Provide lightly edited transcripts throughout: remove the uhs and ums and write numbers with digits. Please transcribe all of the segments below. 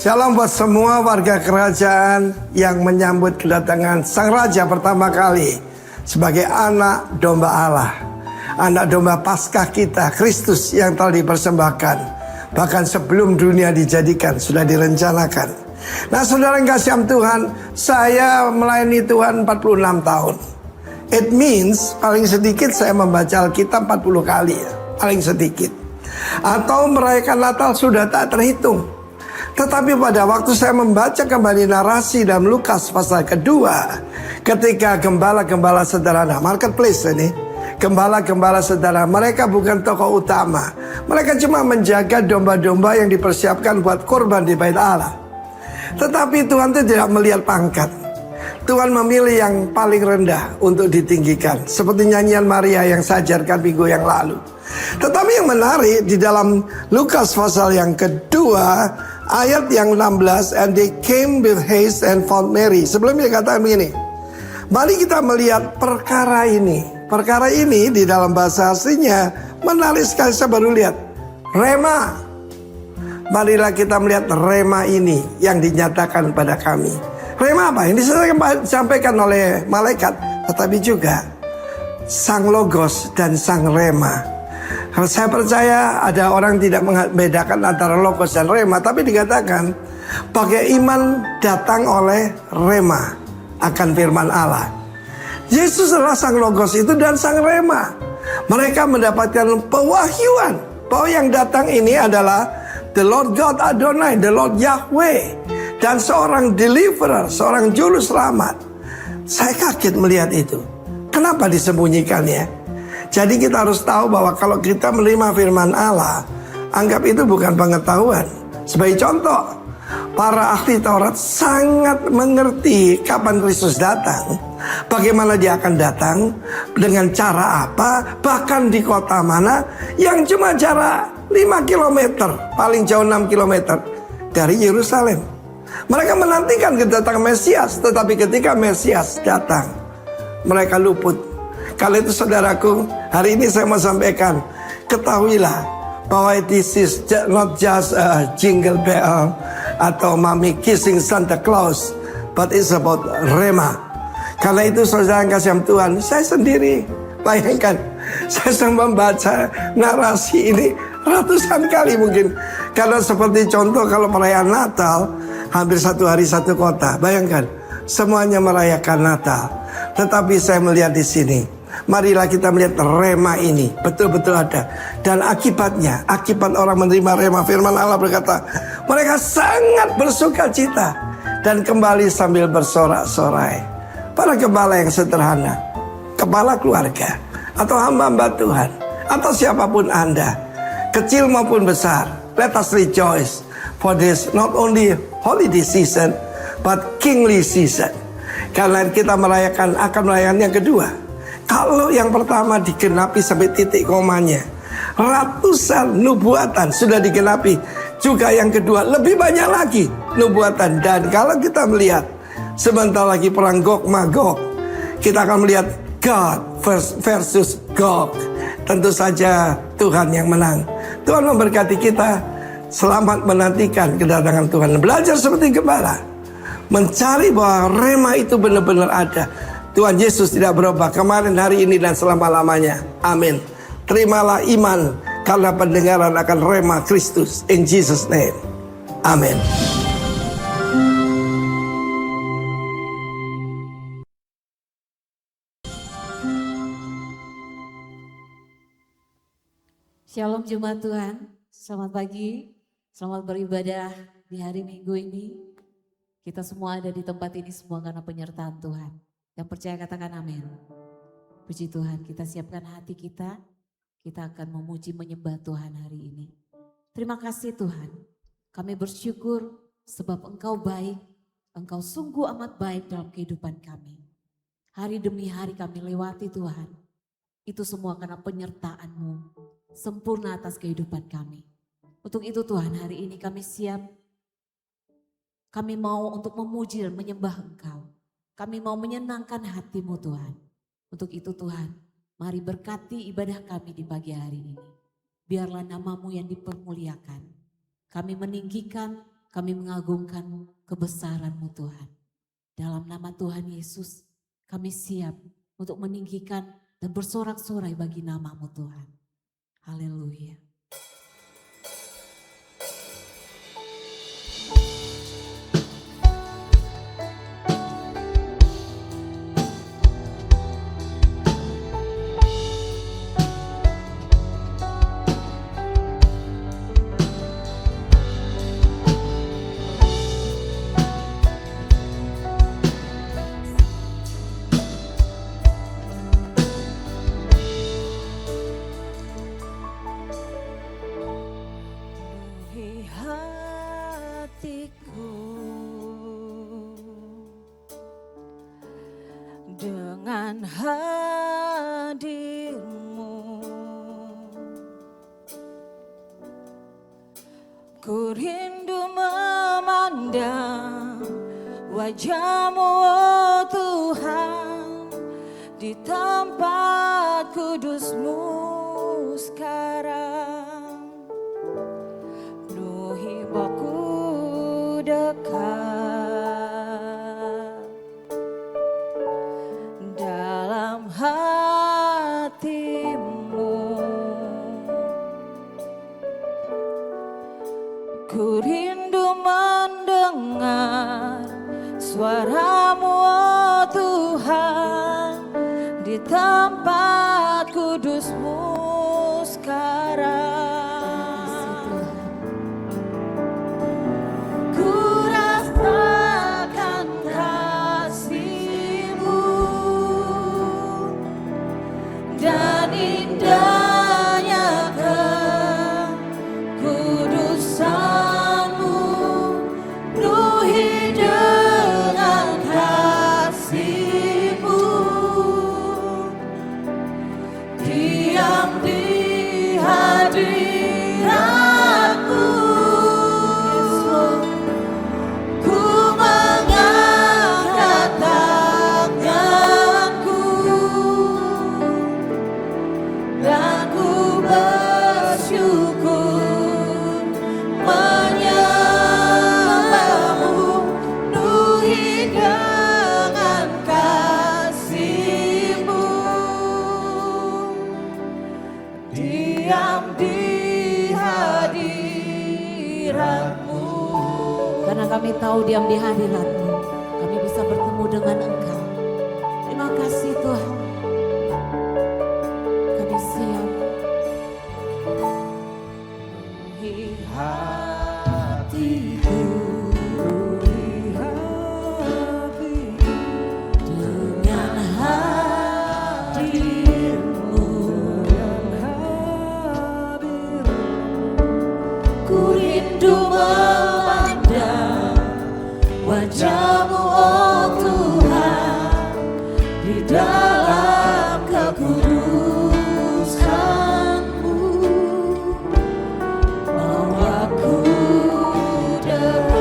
Shalom buat semua warga kerajaan yang menyambut kedatangan Sang Raja pertama kali sebagai anak domba Allah. Anak domba Paskah kita, Kristus yang telah dipersembahkan. Bahkan sebelum dunia dijadikan, sudah direncanakan. Nah saudara yang kasih Tuhan, saya melayani Tuhan 46 tahun. It means paling sedikit saya membaca Alkitab 40 kali ya, paling sedikit. Atau merayakan Natal sudah tak terhitung. Tetapi pada waktu saya membaca kembali narasi dalam Lukas pasal kedua, ketika gembala-gembala sederhana, marketplace ini, gembala-gembala sederhana, mereka bukan tokoh utama. Mereka cuma menjaga domba-domba yang dipersiapkan buat korban di bait Allah. Tetapi Tuhan itu tidak melihat pangkat. Tuhan memilih yang paling rendah untuk ditinggikan. Seperti nyanyian Maria yang saya ajarkan minggu yang lalu. Tetapi yang menarik di dalam Lukas pasal yang kedua, ayat yang 16, and they came with haste and found Mary. Sebelumnya katakan begini, mari kita melihat perkara ini. Perkara ini di dalam bahasa aslinya menarik sekali. Saya baru lihat rema. Marilah kita melihat rema ini yang dinyatakan pada kami. Rema apa? Ini disampaikan oleh malaikat, tetapi juga Sang Logos dan Sang Rema. Saya percaya ada orang tidak membedakan antara Logos dan Rema, tapi dikatakan pakai iman datang oleh Rema akan firman Allah. Yesus adalah Sang Logos itu dan Sang Rema. Mereka mendapatkan pewahyuan bahwa yang datang ini adalah the Lord God Adonai, the Lord Yahweh, dan seorang deliverer, seorang juru selamat. Saya kaget melihat itu. Kenapa disembunyikan ya? Jadi kita harus tahu bahwa kalau kita menerima firman Allah, anggap itu bukan pengetahuan. Sebagai contoh, para ahli Taurat sangat mengerti kapan Kristus datang, bagaimana dia akan datang, dengan cara apa, bahkan di kota mana, yang cuma jarak 5 km, paling jauh 6 km dari Yerusalem. Mereka menantikan kedatangan Mesias, tetapi ketika Mesias datang, mereka luput. Kalau itu saudaraku, hari ini saya mau sampaikan, ketahuilah bahwa this is not just a jingle bell atau mami kissing Santa Claus, but it's about Rema. Karena itu saudara yang kasih Tuhan, saya sendiri bayangkan, saya sedang membaca narasi ini ratusan kali mungkin. Karena seperti contoh kalau perayaan Natal, hampir satu hari satu kota, bayangkan semuanya merayakan Natal. Tetapi saya melihat di sini, marilah kita melihat rema ini betul-betul ada. Dan akibatnya, akibat orang menerima rema, firman Allah berkata, mereka sangat bersuka cita dan kembali sambil bersorak-sorai. Para gembala yang sederhana, kepala keluarga, atau hamba-hamba Tuhan, atau siapapun Anda, kecil maupun besar, let us rejoice for this not only holiday season, but kingly season. Karena kita akan merayakan yang kedua. Kalau yang pertama digenapi sampai titik komanya, ratusan nubuatan sudah digenapi. Juga yang kedua lebih banyak lagi nubuatan. Dan kalau kita melihat sebentar lagi perang Gog Magog, kita akan melihat God versus Gog. Tentu saja Tuhan yang menang. Tuhan memberkati kita. Selamat menantikan kedatangan Tuhan. Belajar seperti gembala, mencari bahwa rema itu benar-benar ada. Tuhan Yesus tidak berubah kemarin, hari ini, dan selama-lamanya. Amin. Terimalah iman karena pendengaran akan rema Kristus. In Jesus name. Amin. Shalom Jemaat Tuhan. Selamat pagi. Selamat beribadah di hari Minggu ini. Kita semua ada di tempat ini semua karena penyertaan Tuhan. Yang percaya katakan amin. Puji Tuhan, kita siapkan hati kita. Kita akan memuji menyembah Tuhan hari ini. Terima kasih Tuhan. Kami bersyukur sebab Engkau baik. Engkau sungguh amat baik dalam kehidupan kami. Hari demi hari kami lewati Tuhan. Itu semua karena penyertaan-Mu sempurna atas kehidupan kami. Untuk itu Tuhan, hari ini kami siap. Kami mau untuk memuji dan menyembah Engkau. Kami mau menyenangkan hati-Mu Tuhan. Untuk itu Tuhan, mari berkati ibadah kami di pagi hari ini. Biarlah nama-Mu yang dipermuliakan. Kami meninggikan kami mengagungkan kebesaran-Mu Tuhan. Dalam nama Tuhan Yesus, kami siap untuk meninggikan dan bersorak-sorai bagi nama-Mu Tuhan. Haleluya. Dengan hadir-Mu, ku rindu memandang wajah-Mu, oh Tuhan, di tempat kudus-Mu sekarang. Penuhi baku dekat dalam hati-Mu, ku rindu mendengar suara-Mu, oh Tuhan, di tempat kudus-Mu sekarang. Ku rasakan kasih-Mu dan indahnya kekudusan-Mu, penuhi dengan kasih-Mu, diam di hadirat-Mu. Ku mengangkat tanganku dan ku bersyukur menyembah-Mu, penuhi dengan kasih-Mu, diam di hadirat-Mu. Karena kami tahu diam di hadirat-Mu, kami bisa bertemu dengan Engkau. Terima kasih Tuhan. Kami siap. Penuhi hatiku, dengan hadir-Mu, ku rindu memandang wajah-Mu, oh Tuhan, di dalam kekudusan-Mu, mau aku dekat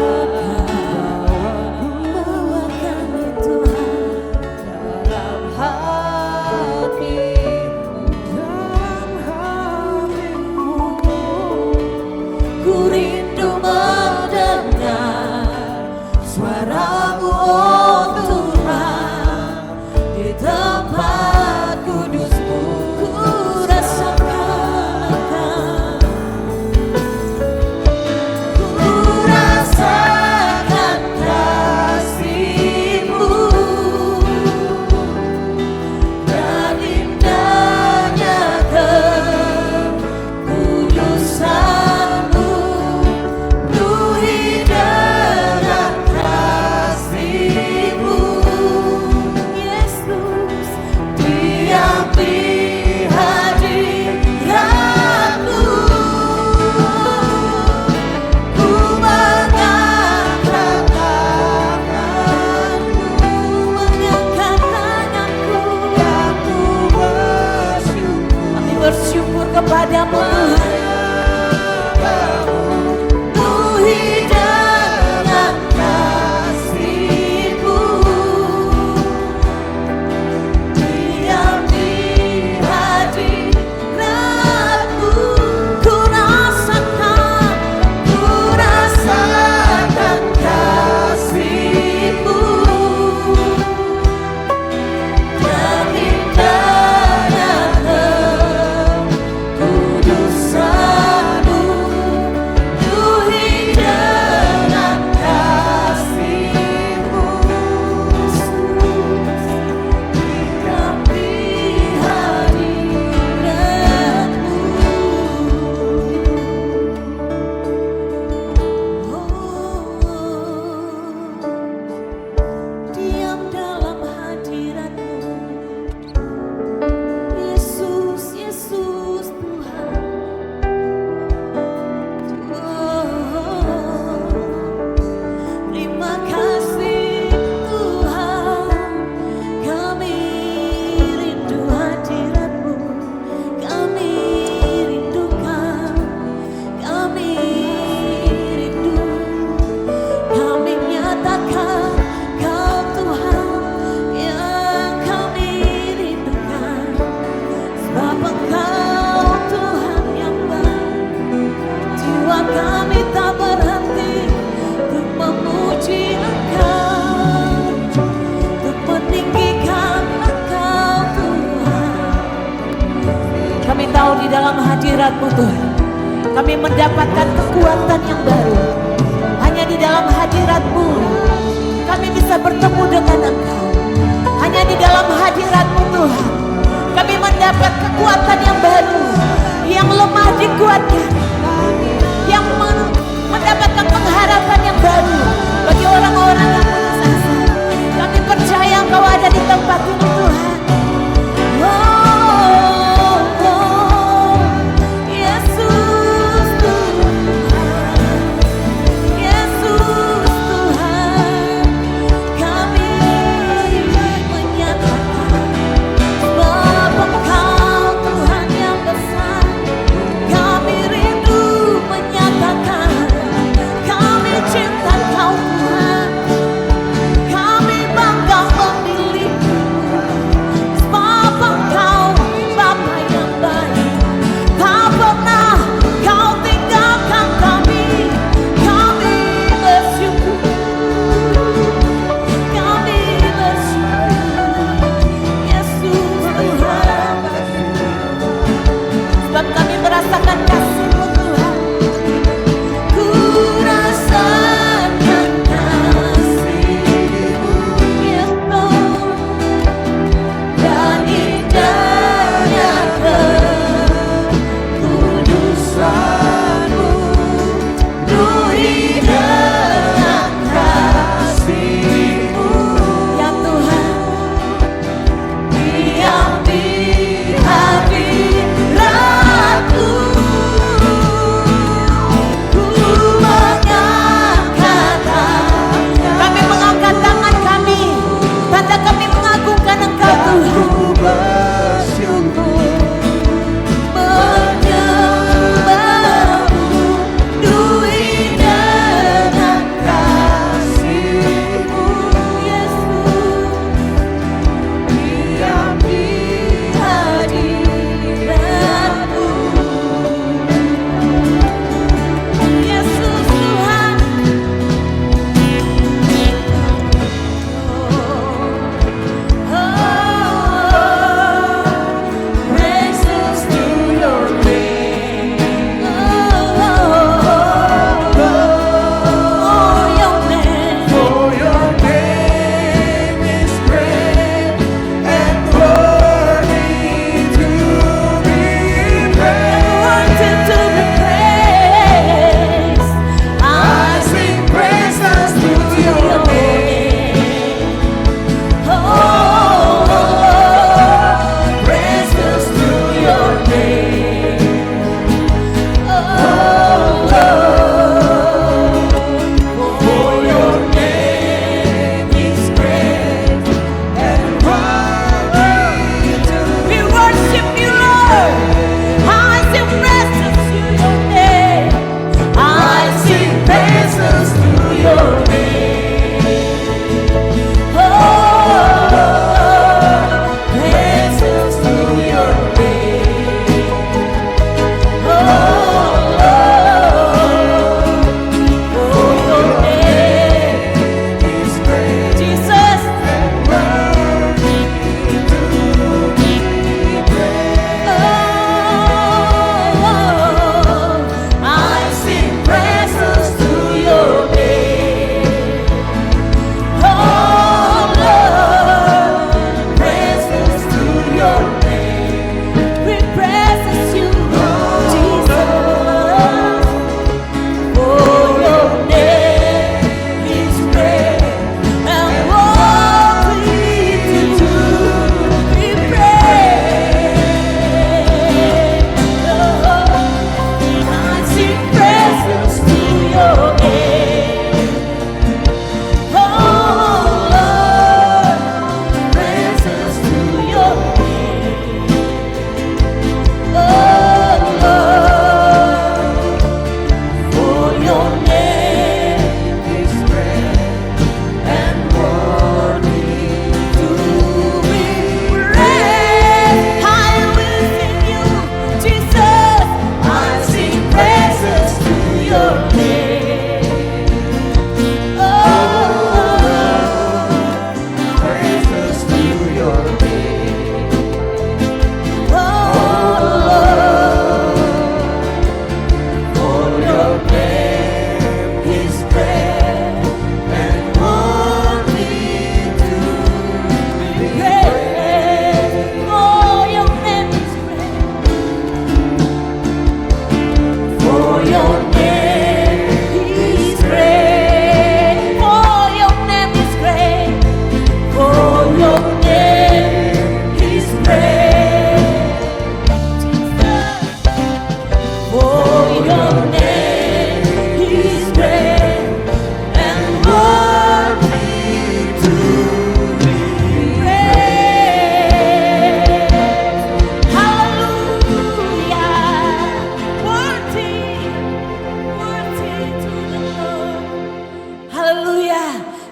hadirat-Mu Tuhan. Kami mendapatkan kekuatan yang baru. Hanya di dalam hadirat-Mu kami bisa bertemu dengan Engkau. Hanya di dalam hadirat-Mu Tuhan kami mendapat kekuatan yang baru. Yang lemah dikuatkan, yang mendapatkan pengharapan yang baru bagi orang-orang yang putus asa. Kami percaya Engkau ada di tempat ini Tuhan. Yesus Tuhan, Yesus Tuhan, kami menyatakan bahwa Engkau Tuhan yang besar. Kami rindu menyatakan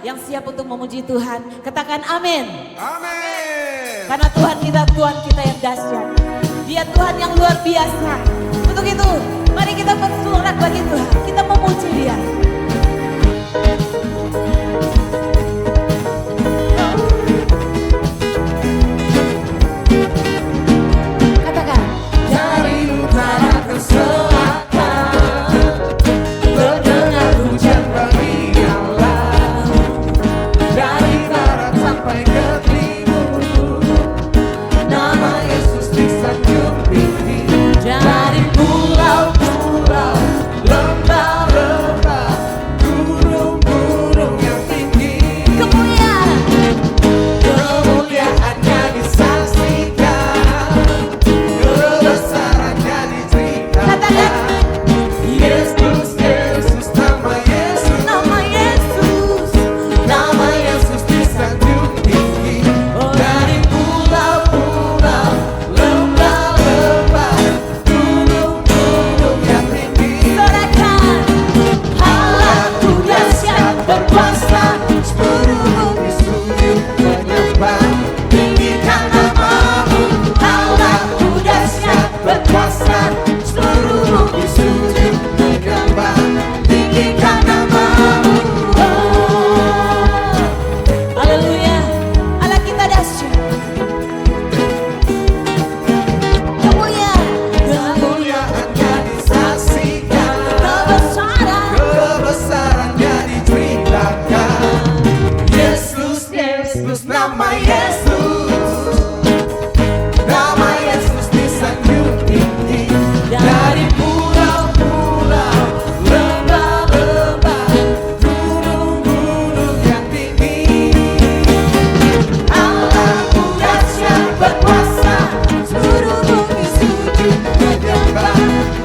yang siap untuk memuji Tuhan? Katakan amin. Amin. Karena Tuhan kita yang dahsyat. Dia Tuhan yang luar biasa. Untuk itu, mari kita bersorak bagi Tuhan. Kita memuji Dia. Katakan. Dari utara ke selatan terdengar hujan berialah. Dari barat sampai ke timur nama Yesus disanjung tinggi. Dari pulau-pulau, lembah-lembah, gunung-gunung yang tinggi, kemuliaannya disaksikan, kebesarannya diceritakan. Yesus, Yesus, nama Yesus, nama Yesus disanjung tinggi. Dari pulau-pulau, lembah-lembah, gunung-gunung yang tinggi. Allahku dahsyat berkuasa, seluruh bumi sujud menyembah, tinggikan namamu. Allahku dahsyat berkuasa, seluruh bumi sujud menyembah, tinggikan namamu. Haleluya. Allah kita dahsyat. Kemuliaannya disaksikan, Kebesaran. kebesarannya diceritakan. Yesus, Yesus, nama Yesus, nama Yesus disanjung tinggi. Dari pulau-pulau, lembah-lembah, gunung-gunung yang tinggi. Allahku dahsyat berkuasa, seluruh bumi sujud menyembah,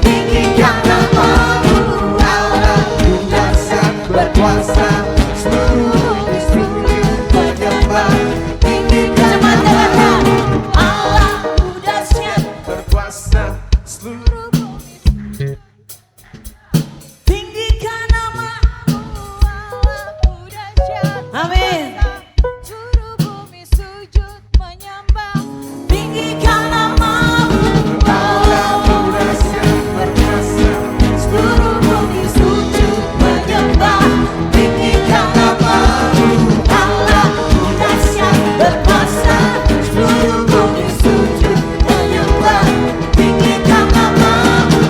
tinggikan namamu. Allahku dahsyat berkuasa, seluruh bumi sujud menyembah, tinggikan namamu. Allahku dahsyat. Berkuasa, seluruh Tinggikan namamu. Allahku dahsyat. Amin. Seluruh bumi sujud menyembah. Tinggikan namamu. Allahku dahsyat berkuasa, seluruh bumi sujud menyembah, tinggikan namamu. Allahku dahsyat berkuasa, seluruh bumi sujud menyembah, tinggikan namamu.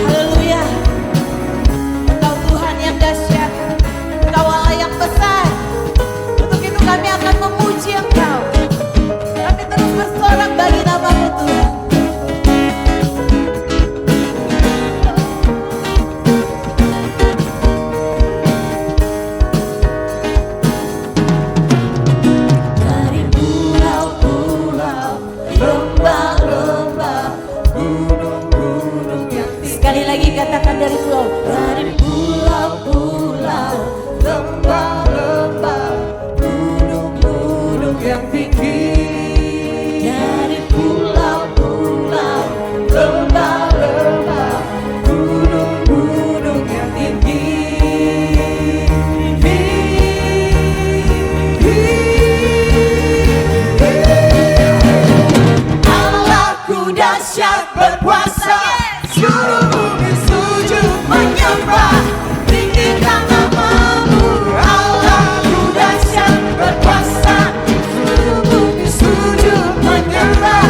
Haleluya. Engkau Tuhan yang dahsyat. Engkau Allah yang besar. Untuk itu kami akan memuji Engkau. Kami terus bersorak bagi nama-Mu Tuhan. Dari pulau-pulau, lembah-lembah, gunung-gunung yang tinggi. Sekali lagi katakan dari pulau. Dari pulau-pulau, lembah-lembah, gunung-gunung yang tinggi. Dari pulau-pulau, lembah-lembah, gunung-gunung yang tinggi. Allahku dahsyat berkuasa, seluruh bumi sujud menyembah, tinggikan namamu. Allahku dahsyat berkuasa, seluruh bumi sujud menyembah,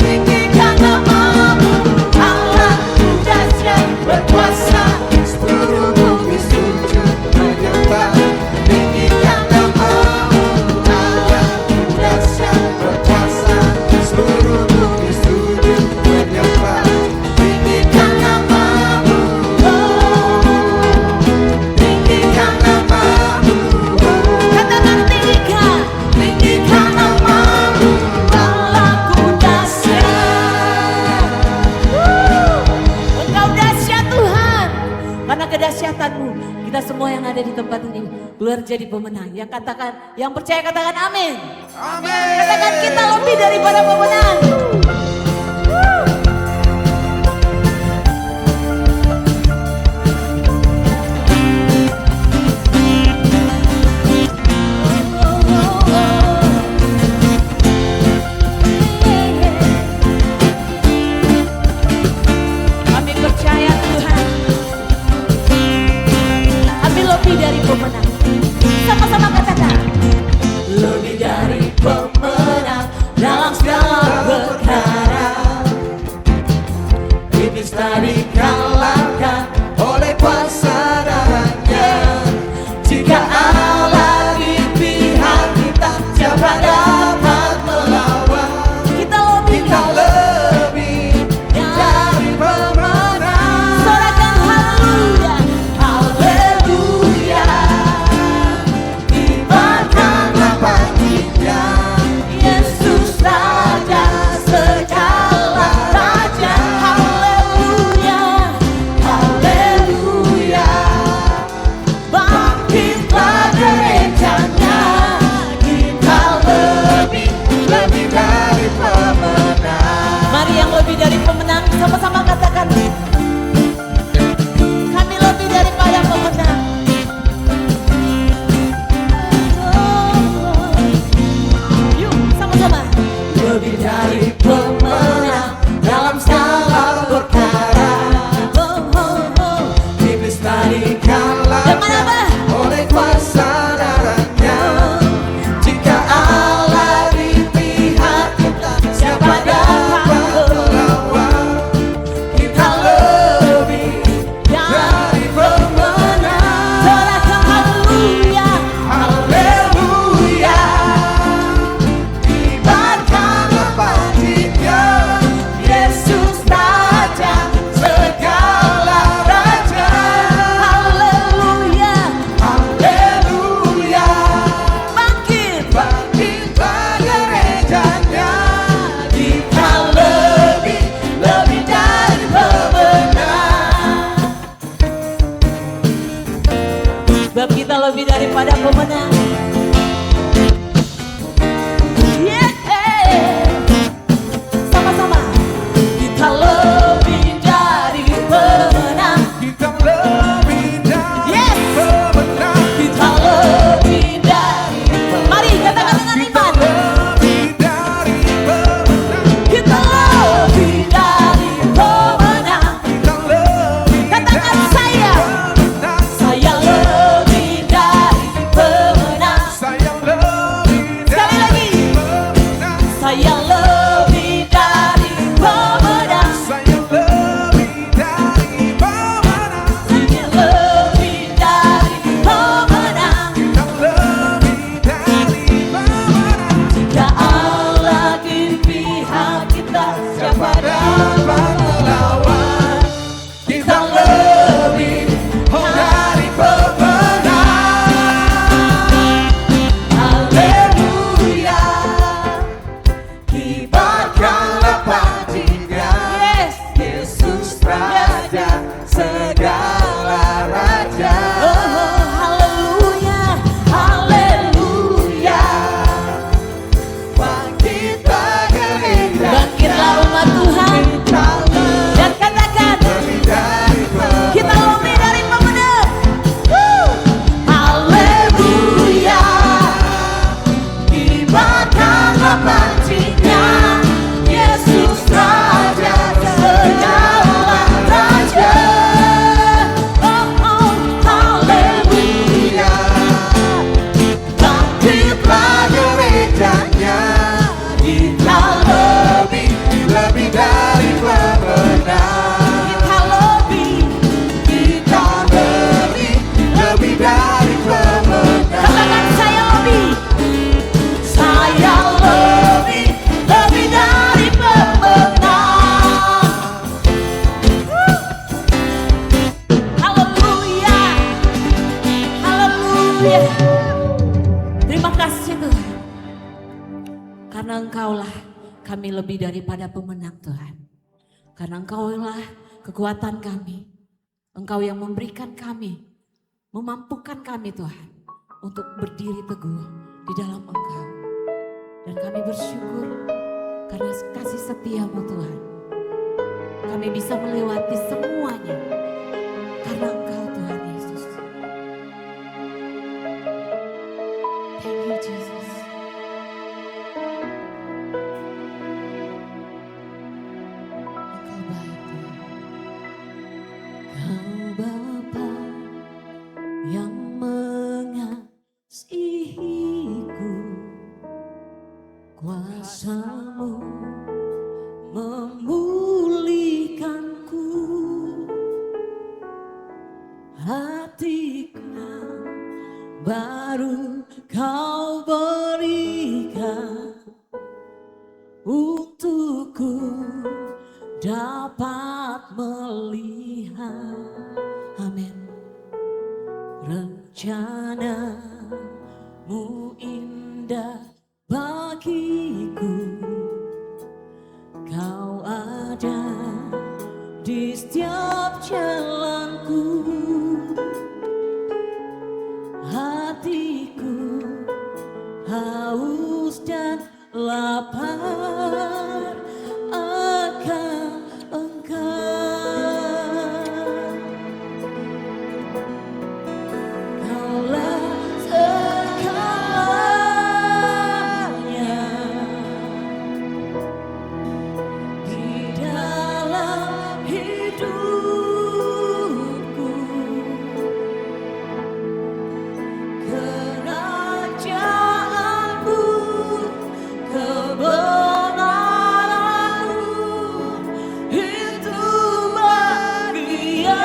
tinggikan namamu. Allahku dahsyat berkuasa, seluruh bumi sujud menyembah, tinggikan namamu. Allahku dahsyat berkuasa, seluruh bumi sujud menyembah, tinggikan namamu. Tinggikan namamu. Katakan tinggikan. Tinggikan namamu. Allahku dahsyat. Engkau dahsyat Tuhan. Karena kedahsyatanmu, kita semua yang ada di tempat ini keluar jadi pemenang. Yang katakan, yang percaya katakan amin. Amin. Katakan kita lebih daripada pemenang. lebih dari pemenang. Sama-sama katakan. Lebih dari pemenang dalam segala perkara. Iblis tadi kalahkan oleh kuasa darahnya. Jika Allah di pihak kita, siapa dapat melawan? Kita lebih dari pemenang. sorakan haleluya. Haleluya. Kibarkanlah bangkitnya, Yesus Raja segala raja. Haleluya. Haleluya. Bangkitlah gerejanya, kita lebih dari pemenang. Mari yang lebih dari pemenang sama-sama katakan. Kami lebih daripada pemenang. Yuk sama-sama. Lebih dari pemenang dalam segala perkara. Iblis tadi kalahkan oleh kuasa darahnya. Jika Allah di pihak kita, siapa dapat melawan? Kita lebih dari pemenang. Sorakan haleluya. Haleluya. Kibarkanlah bangkitnya, Yesus Raja segala raja. Haleluya. Haleluya. Bangkit. Bangkitlah gerejanya, kita lebih dari pemenang. Sebab kita lebih daripada pemenang. Yeah. Sama-sama. Kita lebih dari pemenang. Kita lebih dari Yes. pemenang. Kita lebih dari pemenang. Mari katakan dengan iman. Lebih dari pemenang. Kita lebih dari pemenang. Kita lebih Katakan saya. pemenang. Saya lebih dari pemenang. Saya lebih Sekali lagi. pemenang. Saya lebih dari pemenang. Saya lebih dari pemenang. Saya lebih dari pemenang. Kita lebih dari pemenang. Jika Allah di pihak kita, siapa Dapat melawan. Kita lebih dari pemenang. Haleluya. Kibarkanlah bangkitnya, Yes. Yesus Raja segala raja. Oh, haleluya. Haleluya. Bangkitlah gereja, Bangkitlah umat Tuhan kita dan katakan lebih dari pemenang. kita lebih dari pemenang. Haleluya. Kibarkanlah bangkitnya, Yesus Raja segala raja. Oh, oh, Haleluya. Bangkitlah gerejanya, kita lebih dari pemenang. kita lebih. Kita lebih dari pemenang. Katakan saya lebih. Saya lebih dari pemenang. Haleluya. Haleluya. Terima kasih Tuhan. Karena Engkaulah kami lebih daripada pemenang Tuhan. Karena Engkaulah kekuatan kami. Engkau yang memberikan kami, memampukan kami Tuhan untuk berdiri teguh di dalam Engkau. Dan kami bersyukur karena kasih setiamu Tuhan. Kami bisa melewati semuanya karena Engkau Tuhan Yesus. Thank you Jesus. Engkau baik Tuhan. Kau Bapa yang Kuasa-Mu memulihkanku, hatiku yang baru Kau berikan, untukku dapat melihat. Amin. Rencana-Mu indah bagiku, Kau ada di setiap jalanku. Hatiku haus dan lapar akan Engkau. Kaulah segalanya di dalam hidupku. Kerajaan-Mu, kebenaran-Mu, itu bagianku.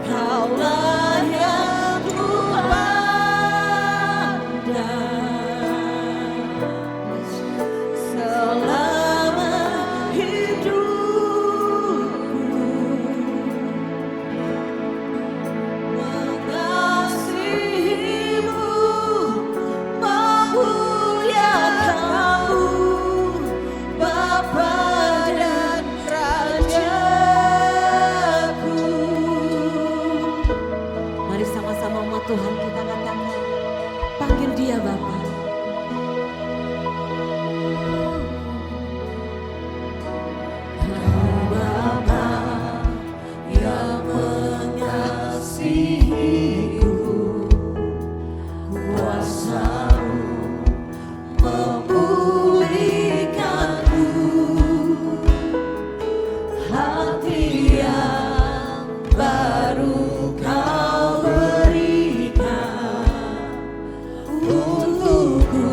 Kaulah yang kupandang selama hidupku. Mengasihi-Mu, memuliakan-Mu, Bapa dan Rajaku. Mari sama-sama umat Tuhan kita katakan, panggil Dia Bapa. Kau Bapa yang mengasihiku, kuasa-Mu memulihkanku, hati yang baru Kau berikan, untukku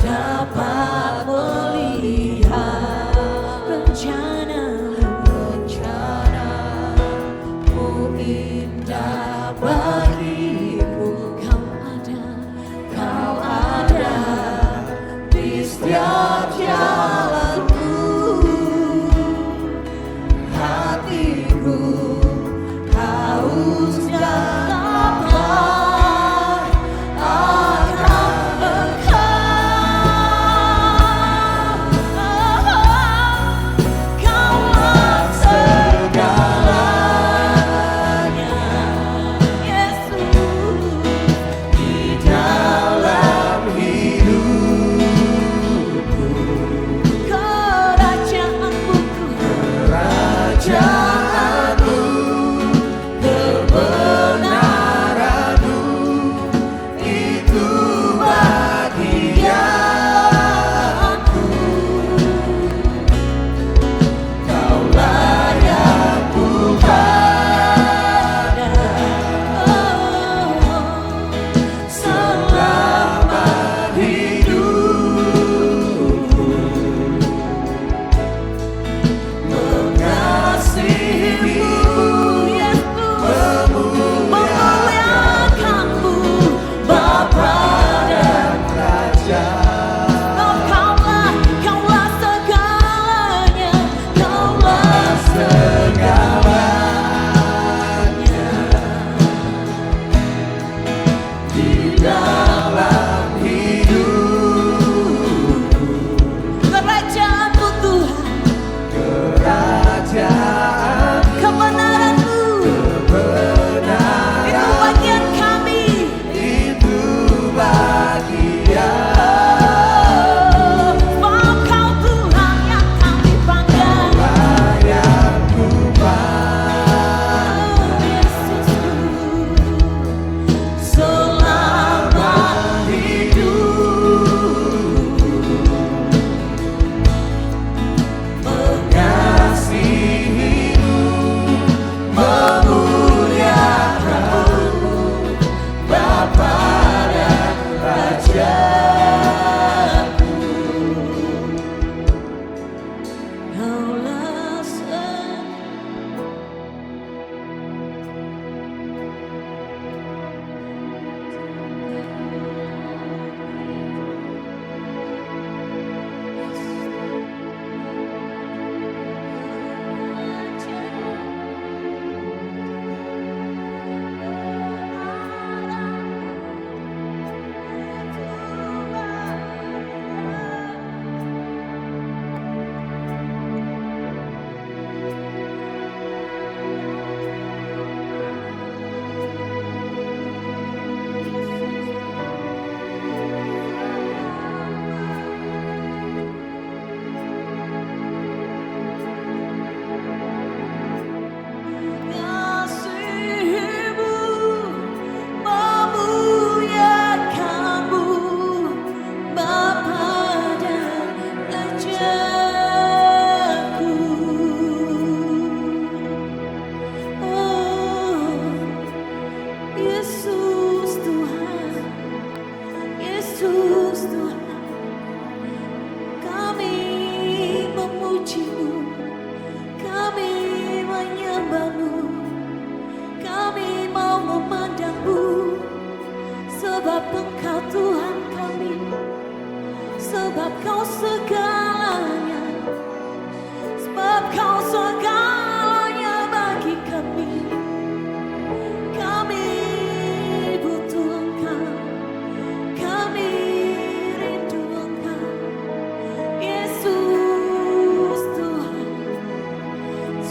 dapat melihat rencana-Mu indah bagiku. Kau ada di setiap jalanku.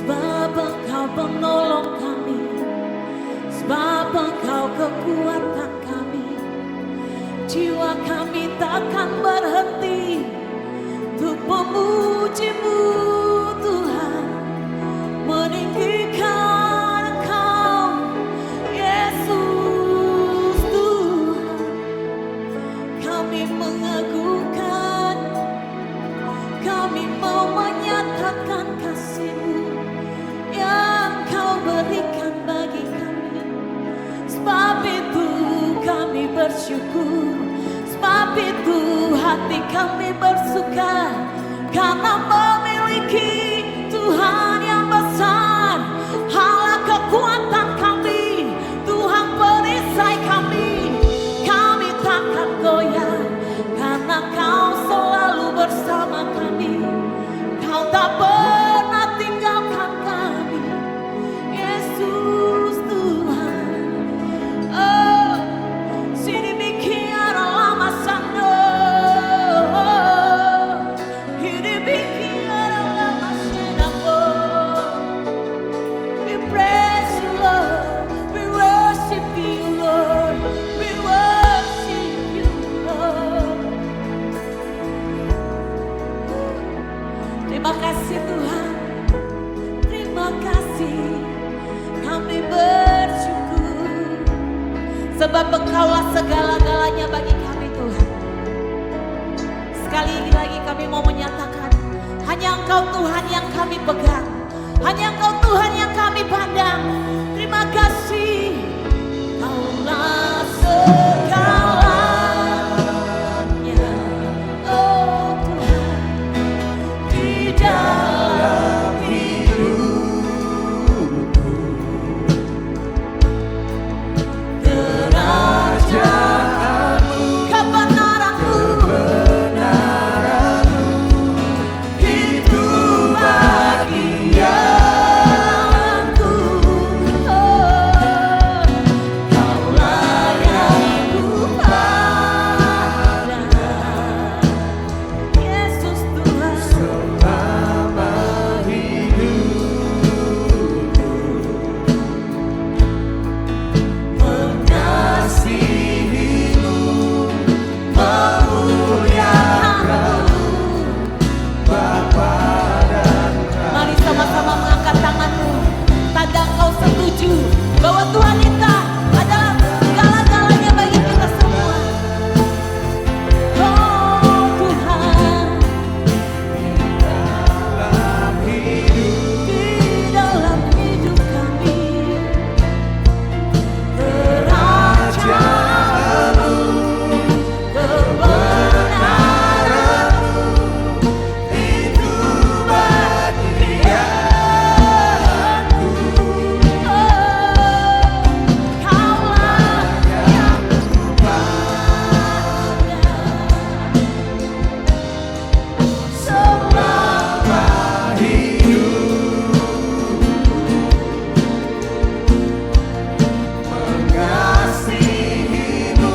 sebab Engkau penolong kami, sebab Engkau kekuatan kami. Jiwa kami takkan berhenti untuk memuji-Mu Tuhan, meninggikan Engkau Yesus Tuhan. Kami mengagungkan, kami mau menyatakan kasih-Mu yang Kau berikan bagi kami. Sebab itu kami bersyukur, sebab itu hati kami bersuka, karena memiliki Tuhan yang besar, Allah kekuatan kami, Tuhan perisai kami. Kami takkan goyah, karena Kau selalu bersama kami. Kau tak pernah tinggalkan kami, Yesus Tuhan. Oh, sini bikiara lama sando, ini bikiara lama senamo. We praise You Lord, we worship You Lord, we worship You Lord. Terima kasih Tuhan, terima kasih, kami bersyukur, sebab Engkaulah segala-galanya bagi kami Tuhan. Sekali lagi kami mau menyatakan, hanya Engkau Tuhan yang kami pegang, hanya Engkau Tuhan yang kami pandang. Terima kasih, Kaulah segalanya, oh Tuhan, di dalam hidupku. Kerajaan-Mu, kebenaran-Mu, itu bagianku. Oh, Kaulah yang kupandang, Yesus Tuhan. Selama hidupku mengasihi-Mu, memuliakan-Mu, Bapa dan Raja. Mari sama-sama mengangkat tanganmu, tanda Engkau setuju bahwa Tuhan kita adalah segala-galanya bagi kita semua. Oh Tuhan, di dalam hidup kami, kerajaan-Mu, kebenaran-Mu, itu bagianku. Oh, Kaulah yang kupandang selama mengasihi-Mu,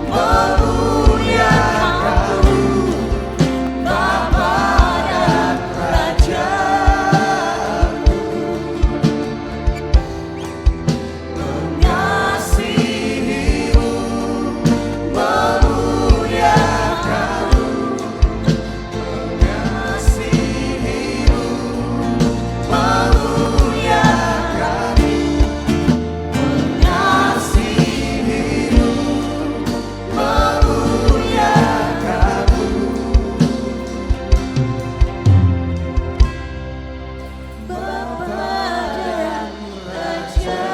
memuliakan-Mu, Bapa dan Raja. Mengasihi-Mu, memuliakan-Mu, mengasihi-Mu, memuliakan-Mu, mengasihi-Mu, memuliakan-Mu, Bapa dan Raja.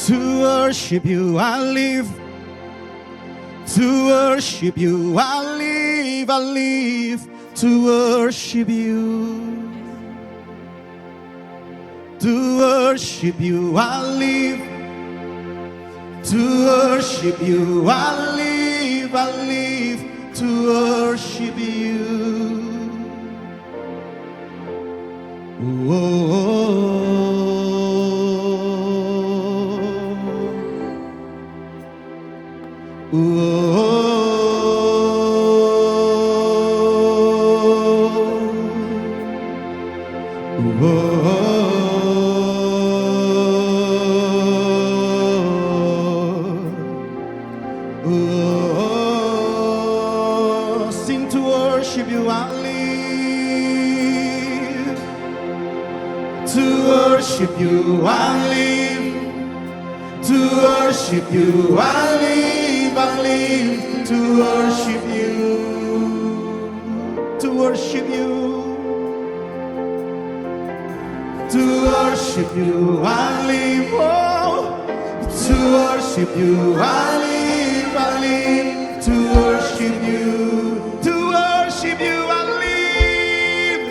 To worship You I live, to worship You I live, I live to worship You. To worship You I live, to worship You I live, I live to worship You. Oh. Sing to worship you, I live. To worship you, I live. To worship you, I live. I live to worship you. To worship you. To worship you, I live. Oh, to worship you, I live. I live to worship you. To worship you, I live.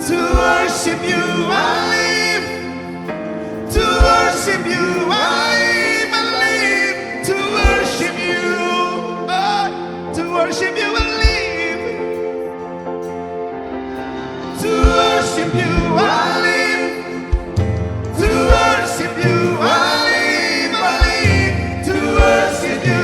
To worship you, I live. To worship you, I live. I live to worship you. Oh, to worship you, I live. To worship you, I live. To worship you, I live. I live to worship you.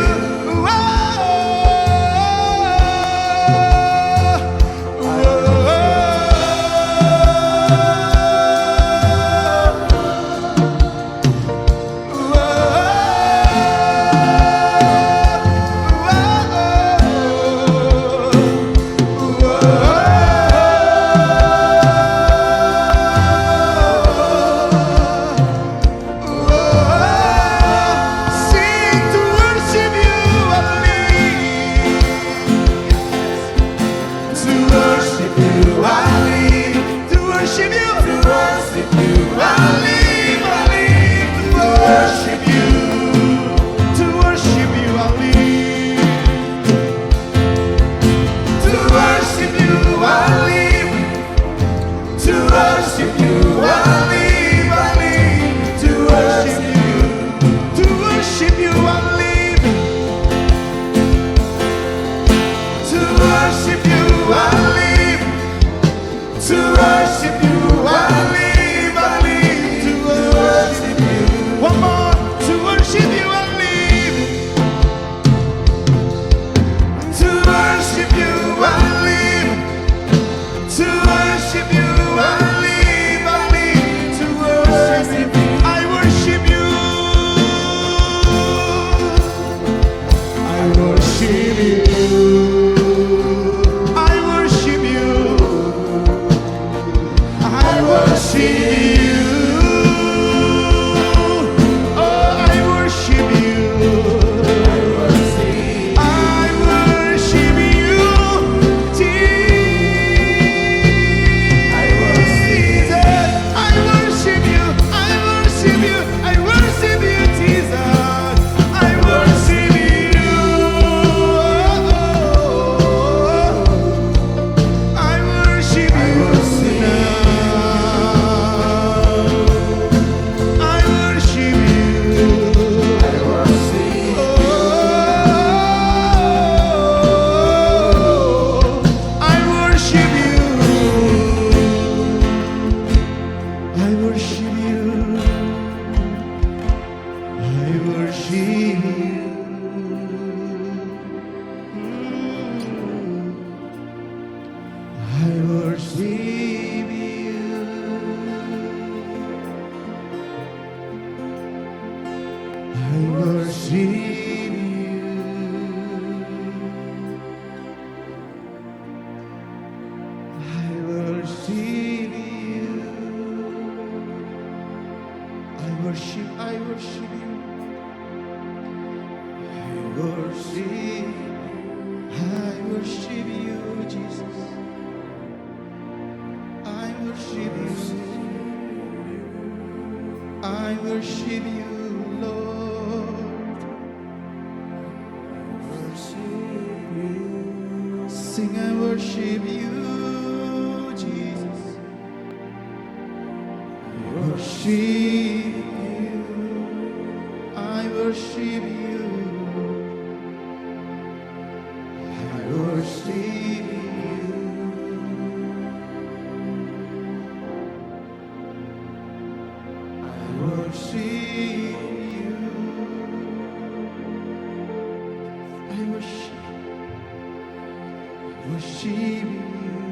worship you.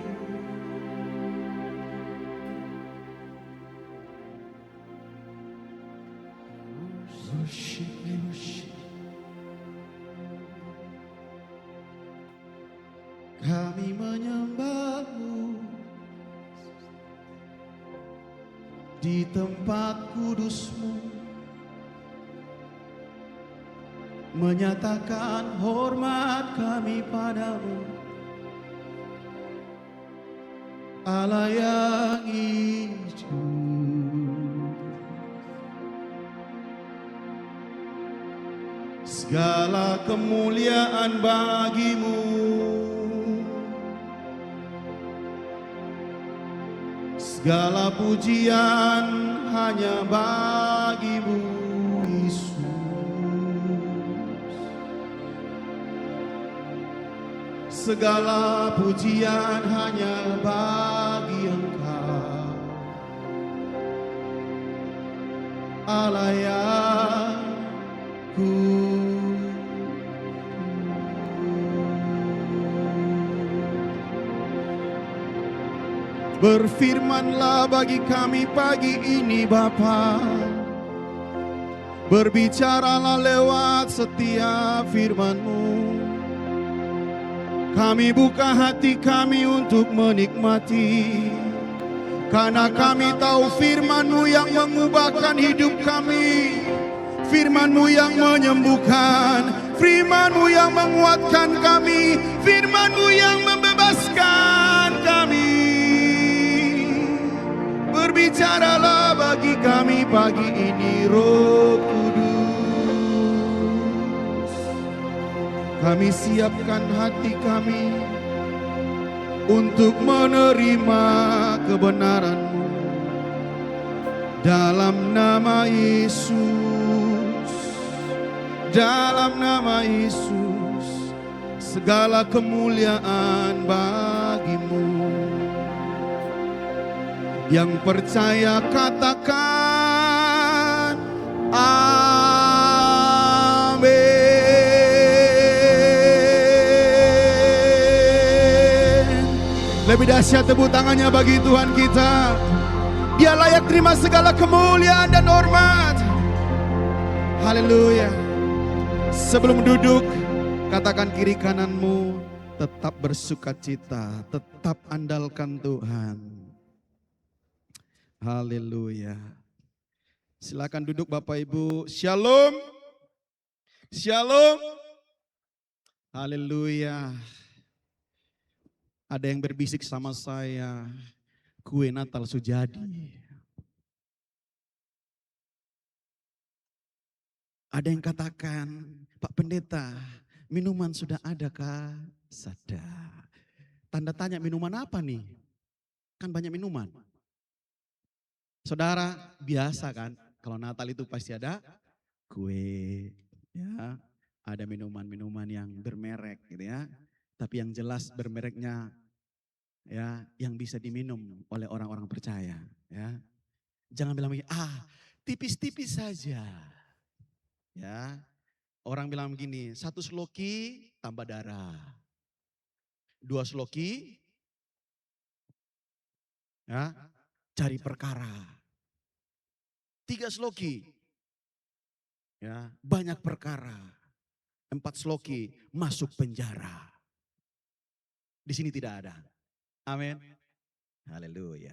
Worship you, worship. Kami menyembahmu di tempat kudusmu, menyatakan hormat kami padamu, Allah yang hidup. Segala kemuliaan bagimu, segala pujian hanya bagimu, Yesus. Segala pujian hanya bagi Engkau, Allah yang berfirmanlah bagi kami pagi ini Bapa. Berbicaralah lewat setiap firman-Mu. Kami buka hati kami untuk menikmati, karena kami tahu firman-Mu yang mengubahkan hidup kami, firman-Mu yang menyembuhkan, firman-Mu yang menguatkan kami, firman-Mu yang membebaskan kami. Berbicaralah bagi kami pagi ini Roh Kudus. Kami siapkan hati kami untuk menerima kebenaran-Mu. Dalam nama Yesus, dalam nama Yesus, segala kemuliaan bagi-Mu. Yang percaya katakan amin. Lebih dahsyat tepuk tangannya bagi Tuhan kita. Dia layak terima segala kemuliaan dan hormat. Haleluya. Sebelum duduk, katakan kiri kananmu, tetap bersukacita, tetap andalkan Tuhan. Haleluya. Silakan duduk Bapak Ibu. Shalom. Shalom. Haleluya. Ada yang berbisik sama saya, kue Natal sudah jadi. Ada yang katakan, Pak Pendeta, minuman sudah ada kah? Sudah. Tanda tanya, minuman apa nih? Kan banyak minuman. Saudara, biasa kan, kalau Natal itu pasti ada kue, ya, ada minuman-minuman yang bermerek gitu ya. Tapi yang jelas bermereknya ya yang bisa diminum oleh orang-orang percaya, ya. Jangan bilang begini, tipis-tipis saja. Ya. Orang bilang begini, 1 sloki tambah darah. 2 sloki ya, cari perkara. 3 sloki, ya, banyak perkara. 4 sloki, masuk penjara. Di sini tidak ada. Amin. Haleluya.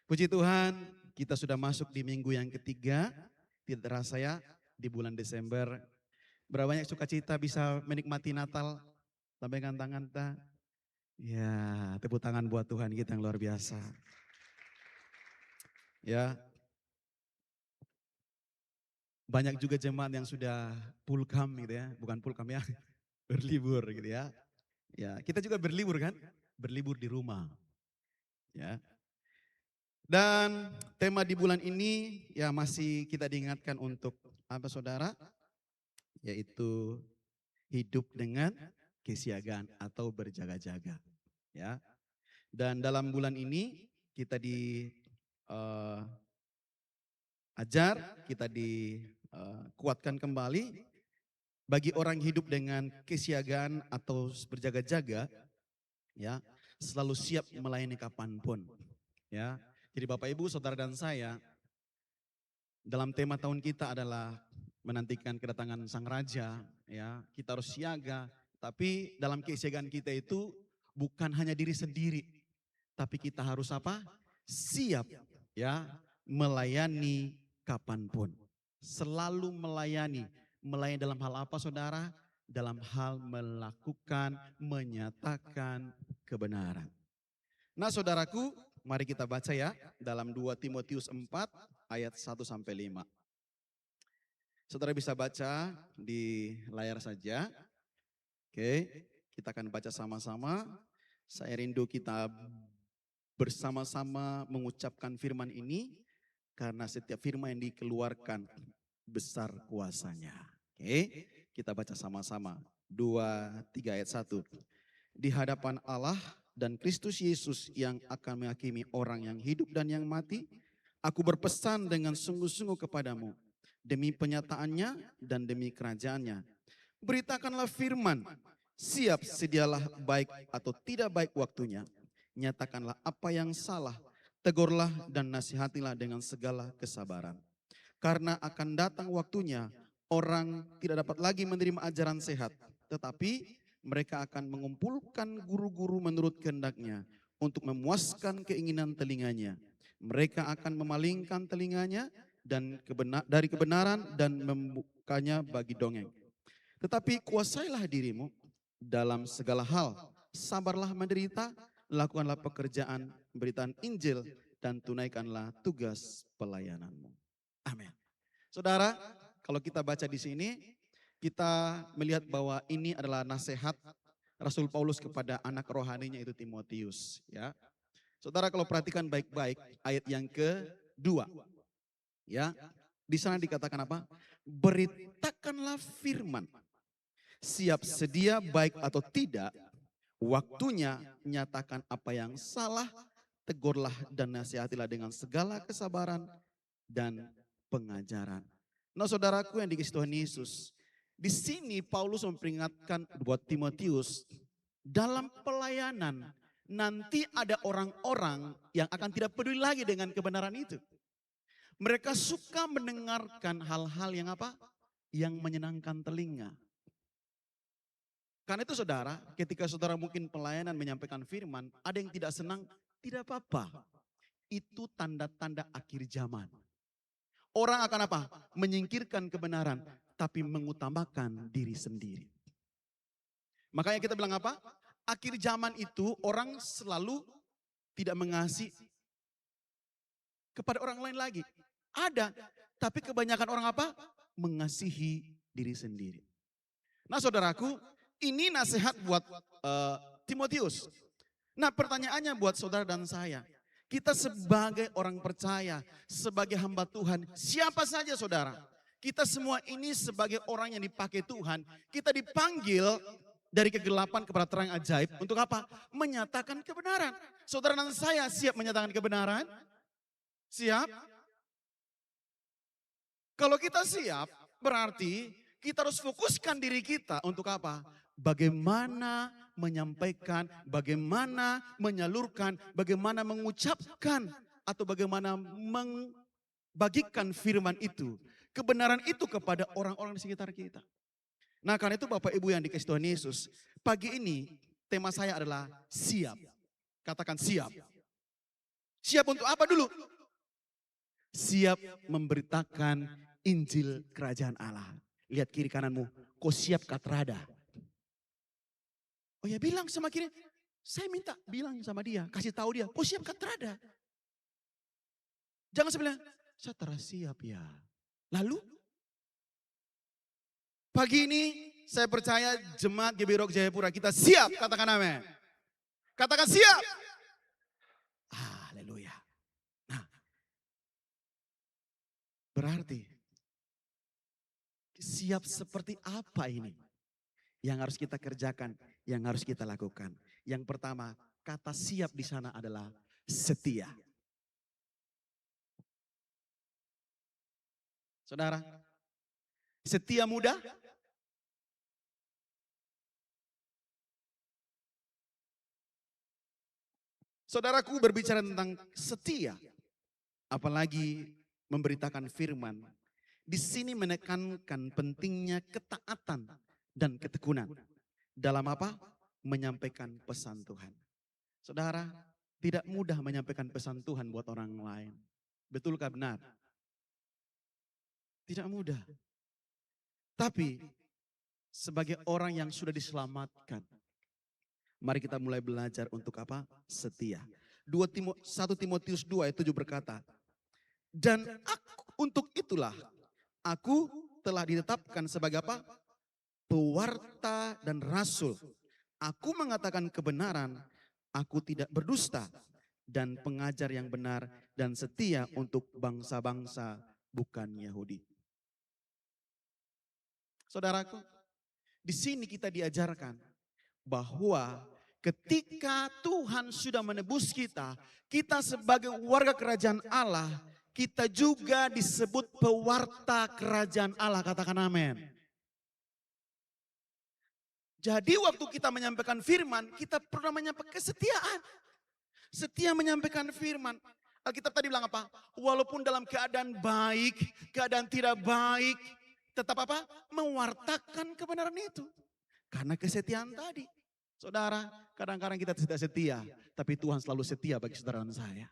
Puji Tuhan, kita sudah masuk di minggu yang ketiga. Tidak terasa ya, di bulan Desember. Berapa banyak sukacita bisa menikmati Natal. Lambaikan tangan kita. Ya, tepuk tangan buat Tuhan kita yang luar biasa. Ya. Banyak juga jemaat yang sudah pulkam gitu ya, bukan pulkam ya, berlibur gitu ya. Ya, kita juga berlibur kan, berlibur di rumah. Ya. Dan tema di bulan ini ya masih kita diingatkan untuk apa saudara? Yaitu hidup dengan kesiagaan atau berjaga-jaga. Ya. Dan dalam bulan ini kita kita dikuatkan kembali bagi orang hidup dengan kesiagaan atau berjaga-jaga. Ya, selalu siap melayani kapanpun. Ya, jadi Bapak Ibu, Saudara dan saya, dalam tema tahun kita adalah menantikan kedatangan Sang Raja. Ya, kita harus siaga. Tapi dalam kesiagaan kita itu bukan hanya diri sendiri, tapi kita harus apa? Siap, ya, melayani kapanpun. Selalu melayani. Melayani dalam hal apa, saudara? Dalam hal melakukan, menyatakan kebenaran. Nah, saudaraku, mari kita baca ya dalam 2 Timotius 4 ayat 1 sampai 5. Saudara bisa baca di layar saja. Oke, kita akan baca sama-sama. Saya rindu kita bersama-sama mengucapkan firman ini karena setiap firman yang dikeluarkan besar kuasanya. Oke, kita baca sama-sama. 2, 3 ayat 1. Di hadapan Allah dan Kristus Yesus yang akan menghakimi orang yang hidup dan yang mati, aku berpesan dengan sungguh-sungguh kepadamu, demi penyataannya dan demi kerajaannya. Beritakanlah firman, siap sedialah baik atau tidak baik waktunya. Nyatakanlah apa yang salah, tegurlah dan nasihatilah dengan segala kesabaran. Karena akan datang waktunya, orang tidak dapat lagi menerima ajaran sehat, tetapi mereka akan mengumpulkan guru-guru menurut kehendaknya untuk memuaskan keinginan telinganya. Mereka akan memalingkan telinganya dan dari kebenaran dan membukanya bagi dongeng. Tetapi kuasailah dirimu dalam segala hal, sabarlah menderita, lakukanlah pekerjaan pemberitaan Injil dan tunaikanlah tugas pelayananmu. Amin. Saudara, kalau kita baca di sini, kita melihat bahwa ini adalah nasihat Rasul Paulus kepada anak rohaninya itu Timotius. Ya, saudara kalau perhatikan baik-baik ayat yang kedua, ya, di sana dikatakan apa? Beritakanlah firman, siap sedia baik atau tidak, waktunya nyatakan apa yang salah, tegurlah dan nasihatilah dengan segala kesabaran dan pengajaran. Nah, saudaraku yang dikasihi Tuhan Yesus, di sini Paulus memperingatkan buat Timotius, dalam pelayanan nanti ada orang-orang yang akan tidak peduli lagi dengan kebenaran itu. Mereka suka mendengarkan hal-hal yang apa? Yang menyenangkan telinga. Karena itu saudara, ketika saudara mungkin pelayanan menyampaikan firman, ada yang tidak senang, tidak apa-apa. Itu tanda-tanda akhir zaman. Orang akan apa? Menyingkirkan kebenaran, tapi mengutamakan diri sendiri. Makanya kita bilang apa? Akhir zaman itu orang selalu tidak mengasihi kepada orang lain lagi. Ada, tapi kebanyakan orang apa? Mengasihi diri sendiri. Nah, saudaraku, ini nasihat buat Timotius. Nah, pertanyaannya buat saudara dan saya. Kita sebagai orang percaya, sebagai hamba Tuhan, siapa saja saudara? Kita semua ini sebagai orang yang dipakai Tuhan, kita dipanggil dari kegelapan kepada terang ajaib untuk apa? Menyatakan kebenaran. Saudara dan saya siap menyatakan kebenaran? Siap? Kalau kita siap, berarti kita harus fokuskan diri kita untuk apa? Bagaimana menyampaikan, bagaimana menyalurkan, bagaimana mengucapkan, atau bagaimana membagikan firman itu, kebenaran itu kepada orang-orang di sekitar kita. Nah, karena itu Bapak Ibu yang dikasihi Tuhan Yesus, pagi ini tema saya adalah siap. Katakan siap. Siap untuk apa dulu? Siap memberitakan Injil Kerajaan Allah. Lihat kiri kananmu, kau siap katrada. Oh ya, bilang sama kiri, saya minta bilang sama dia, kasih tahu dia, kau siap katrada. Jangan sebelah, saya tersiap ya. Lalu, pagi ini saya percaya jemaat GBI Rock Jayapura kita siap, katakan amin. Katakan siap. Haleluya. Nah, berarti siap seperti apa ini? Yang harus kita kerjakan, yang harus kita lakukan. Yang pertama, kata siap di sana adalah setia. Saudara, setia mudah? Saudaraku berbicara tentang setia, apalagi memberitakan firman. Di sini menekankan pentingnya ketaatan dan ketekunan. Dalam apa? Menyampaikan pesan Tuhan. Saudara, tidak mudah menyampaikan pesan Tuhan buat orang lain. Betulkah benar? Tidak mudah. Tapi sebagai orang yang sudah diselamatkan, mari kita mulai belajar untuk apa? Setia. 1 Timotius 2 ayat 7 berkata, dan untuk itulah aku telah ditetapkan sebagai apa? Pewarta dan rasul. Aku mengatakan kebenaran, aku tidak berdusta, dan pengajar yang benar dan setia untuk bangsa-bangsa bukan Yahudi. Saudaraku, di sini kita diajarkan bahwa ketika Tuhan sudah menebus kita, kita sebagai warga kerajaan Allah, kita juga disebut pewarta kerajaan Allah. Katakan amin. Jadi waktu kita menyampaikan firman, kita pernah menyampaikan kesetiaan. Setia menyampaikan firman. Alkitab tadi bilang apa? Walaupun dalam keadaan baik, keadaan tidak baik, tetap apa? Mewartakan kebenaran itu. Karena kesetiaan tadi. Saudara, kadang-kadang kita tidak setia, tapi Tuhan selalu setia bagi saudara dan saya.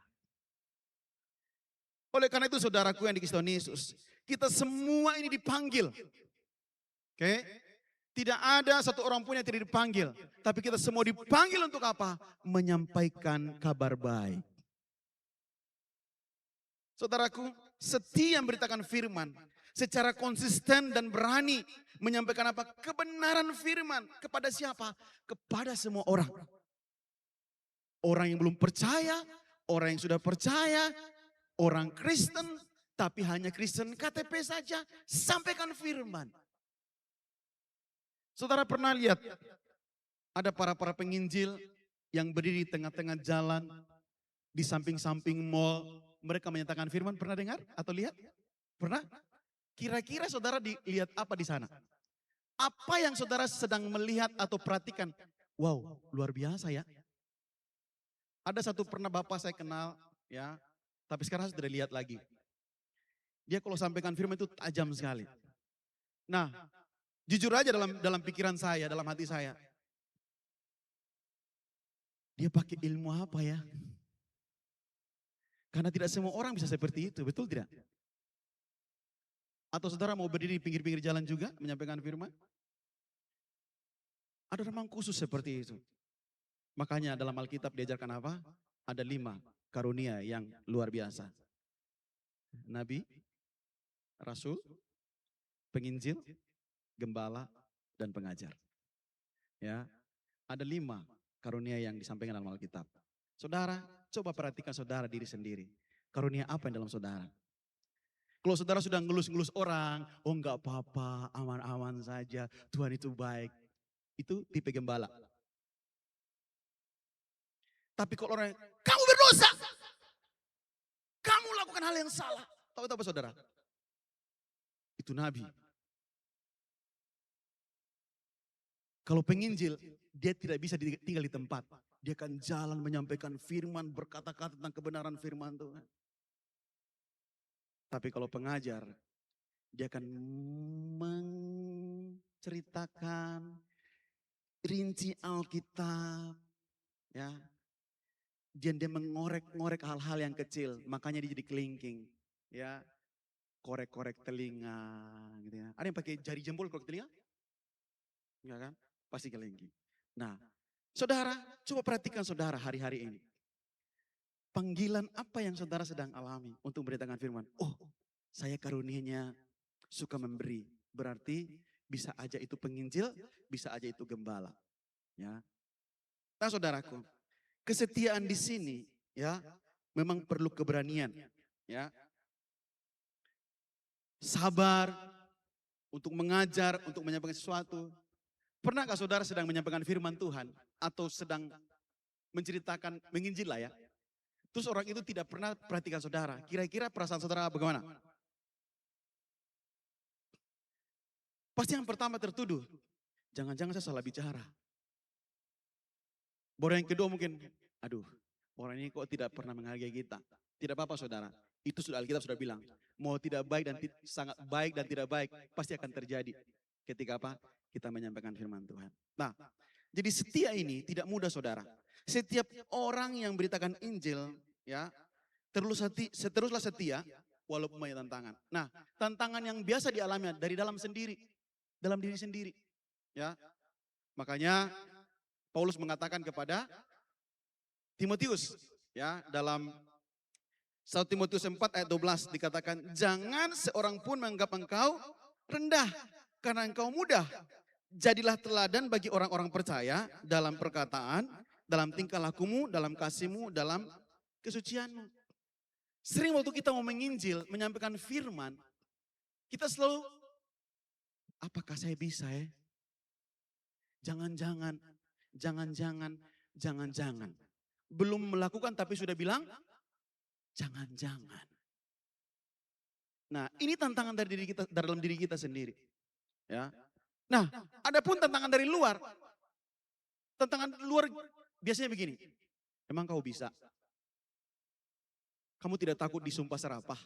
Oleh karena itu saudaraku yang dikasihi Tuhan Yesus, kita semua ini dipanggil. Oke? Tidak ada satu orang pun yang tidak dipanggil. Tapi kita semua dipanggil untuk apa? Menyampaikan kabar baik. Saudaraku, setia memberitakan firman. Secara konsisten dan berani menyampaikan apa? Kebenaran firman. Kepada siapa? Kepada semua orang. Orang yang belum percaya, orang yang sudah percaya, orang Kristen, tapi hanya Kristen KTP saja. Sampaikan firman. Saudara pernah lihat ada para penginjil yang berdiri di tengah-tengah jalan, di samping-samping mall, mereka menyatakan firman, pernah dengar atau lihat? Pernah? Kira-kira saudara dilihat apa di sana? Apa yang saudara sedang melihat atau perhatikan? Wow, luar biasa ya. Ada satu pernah bapak saya kenal, ya, tapi sekarang sudah lihat lagi. Dia kalau sampaikan firman itu tajam sekali. Nah, jujur aja dalam pikiran saya, dalam hati saya. Dia pakai ilmu apa ya? Karena tidak semua orang bisa seperti itu, betul tidak? Atau saudara mau berdiri di pinggir-pinggir jalan juga menyampaikan firman? Ada memang khusus seperti itu. Makanya dalam Alkitab diajarkan apa? Ada 5 karunia yang luar biasa. Nabi, Rasul, penginjil, gembala, dan pengajar. Ya, ada 5 karunia yang disampaikan dalam Alkitab. Saudara, coba perhatikan saudara diri sendiri. Karunia apa yang dalam saudara? Kalau saudara sudah ngelus-ngelus orang, oh enggak apa-apa, aman-aman saja, Tuhan itu baik. Itu tipe gembala. Tapi kalau orang, kamu berdosa, kamu lakukan hal yang salah. Tahu apa saudara? Itu nabi. Kalau penginjil, dia tidak bisa tinggal di tempat. Dia akan jalan menyampaikan firman, berkata-kata tentang kebenaran firman Tuhan. Tapi kalau pengajar, dia akan menceritakan rinci Alkitab. Ya, dia mengorek-ngorek hal-hal yang kecil, makanya dia jadi kelingking. Ya, korek-korek telinga, gitu ya. Ada yang pakai jari jempol korek telinga? Enggak kan? Pasti kelingking. Nah, saudara, coba perhatikan saudara hari-hari ini. Panggilan apa yang saudara sedang alami untuk memberitakan firman? Oh, saya karunianya suka memberi. Berarti bisa aja itu penginjil, bisa aja itu gembala. Ya. Nah, saudaraku, kesetiaan di sini ya memang perlu keberanian, ya. Sabar untuk mengajar, untuk menyampaikan sesuatu. Pernahkah saudara sedang menyampaikan firman Tuhan atau sedang menceritakan menginjil lah ya? Terus orang itu tidak pernah perhatikan saudara. Kira-kira perasaan saudara bagaimana? Pasti yang pertama tertuduh. Jangan-jangan saya salah bicara. Baru yang kedua mungkin, aduh, orang ini kok tidak pernah menghargai kita. Tidak apa-apa saudara, itu sudah Alkitab sudah bilang. Mau tidak baik dan sangat baik dan tidak baik, pasti akan terjadi. Ketika apa? Kita menyampaikan firman Tuhan. Nah, jadi setia ini tidak mudah saudara. Setiap orang yang beritakan Injil, ya, teruslah setia walaupun banyak tantangan. Nah, tantangan yang biasa dialami dari dalam diri sendiri, ya. Makanya Paulus mengatakan kepada Timotius, ya, dalam 1 Timotius 4 ayat 12 dikatakan, jangan seorang pun menganggap engkau rendah karena engkau mudah. Jadilah teladan bagi orang-orang percaya dalam perkataan, dalam tingkah lakumu, dalam kasihmu, dalam kesucianmu. Sering waktu kita mau menginjil, menyampaikan firman, kita selalu, apakah saya bisa ya? Jangan-jangan. Belum melakukan tapi sudah bilang, jangan-jangan. Nah, ini tantangan dari diri kita, dalam diri kita sendiri. Ya. Nah, ada pun tantangan dari luar. Tantangan luar biasanya begini. Emang kau bisa? Kamu tidak takut disumpah serapah?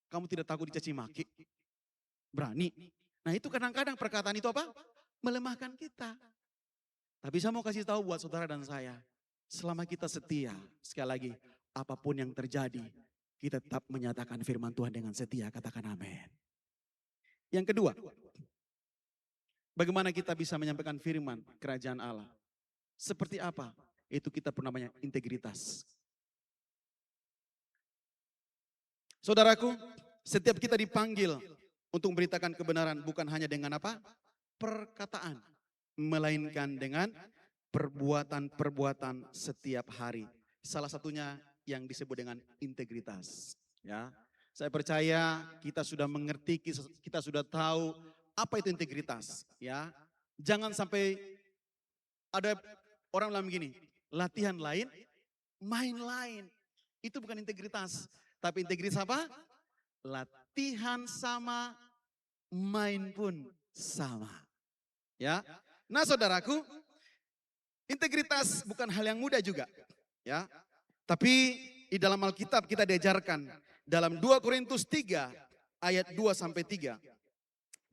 Kamu tidak takut dicaci maki? Berani? Nah, itu kadang-kadang perkataan itu apa? Melemahkan kita. Tapi saya mau kasih tahu buat saudara dan saya. Selama kita setia, sekali lagi, apapun yang terjadi, kita tetap menyatakan firman Tuhan dengan setia, katakan amin. Yang kedua, bagaimana kita bisa menyampaikan firman kerajaan Allah? Seperti apa? Itu kita pun namanya integritas. Saudaraku, setiap kita dipanggil untuk memberitakan kebenaran bukan hanya dengan apa? Perkataan, melainkan dengan perbuatan-perbuatan setiap hari. Salah satunya yang disebut dengan integritas. Ya, saya percaya kita sudah mengerti, kita sudah tahu apa itu integritas. Ya, jangan sampai ada orang bilang begini, latihan lain, main lain. Itu bukan integritas. Tapi integritas apa? Latihan sama, main pun sama. Ya, nah saudaraku, integritas bukan hal yang mudah juga. Ya, tapi di dalam Alkitab kita diajarkan dalam 2 Korintus 3 ayat 2-3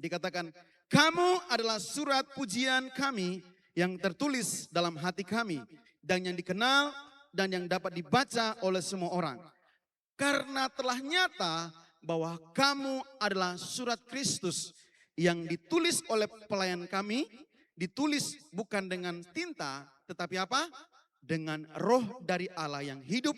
dikatakan, kamu adalah surat pujian kami yang tertulis dalam hati kami dan yang dikenal dan yang dapat dibaca oleh semua orang. Karena telah nyata bahwa kamu adalah surat Kristus yang ditulis oleh pelayan kami, ditulis bukan dengan tinta, tetapi apa? Dengan roh dari Allah yang hidup,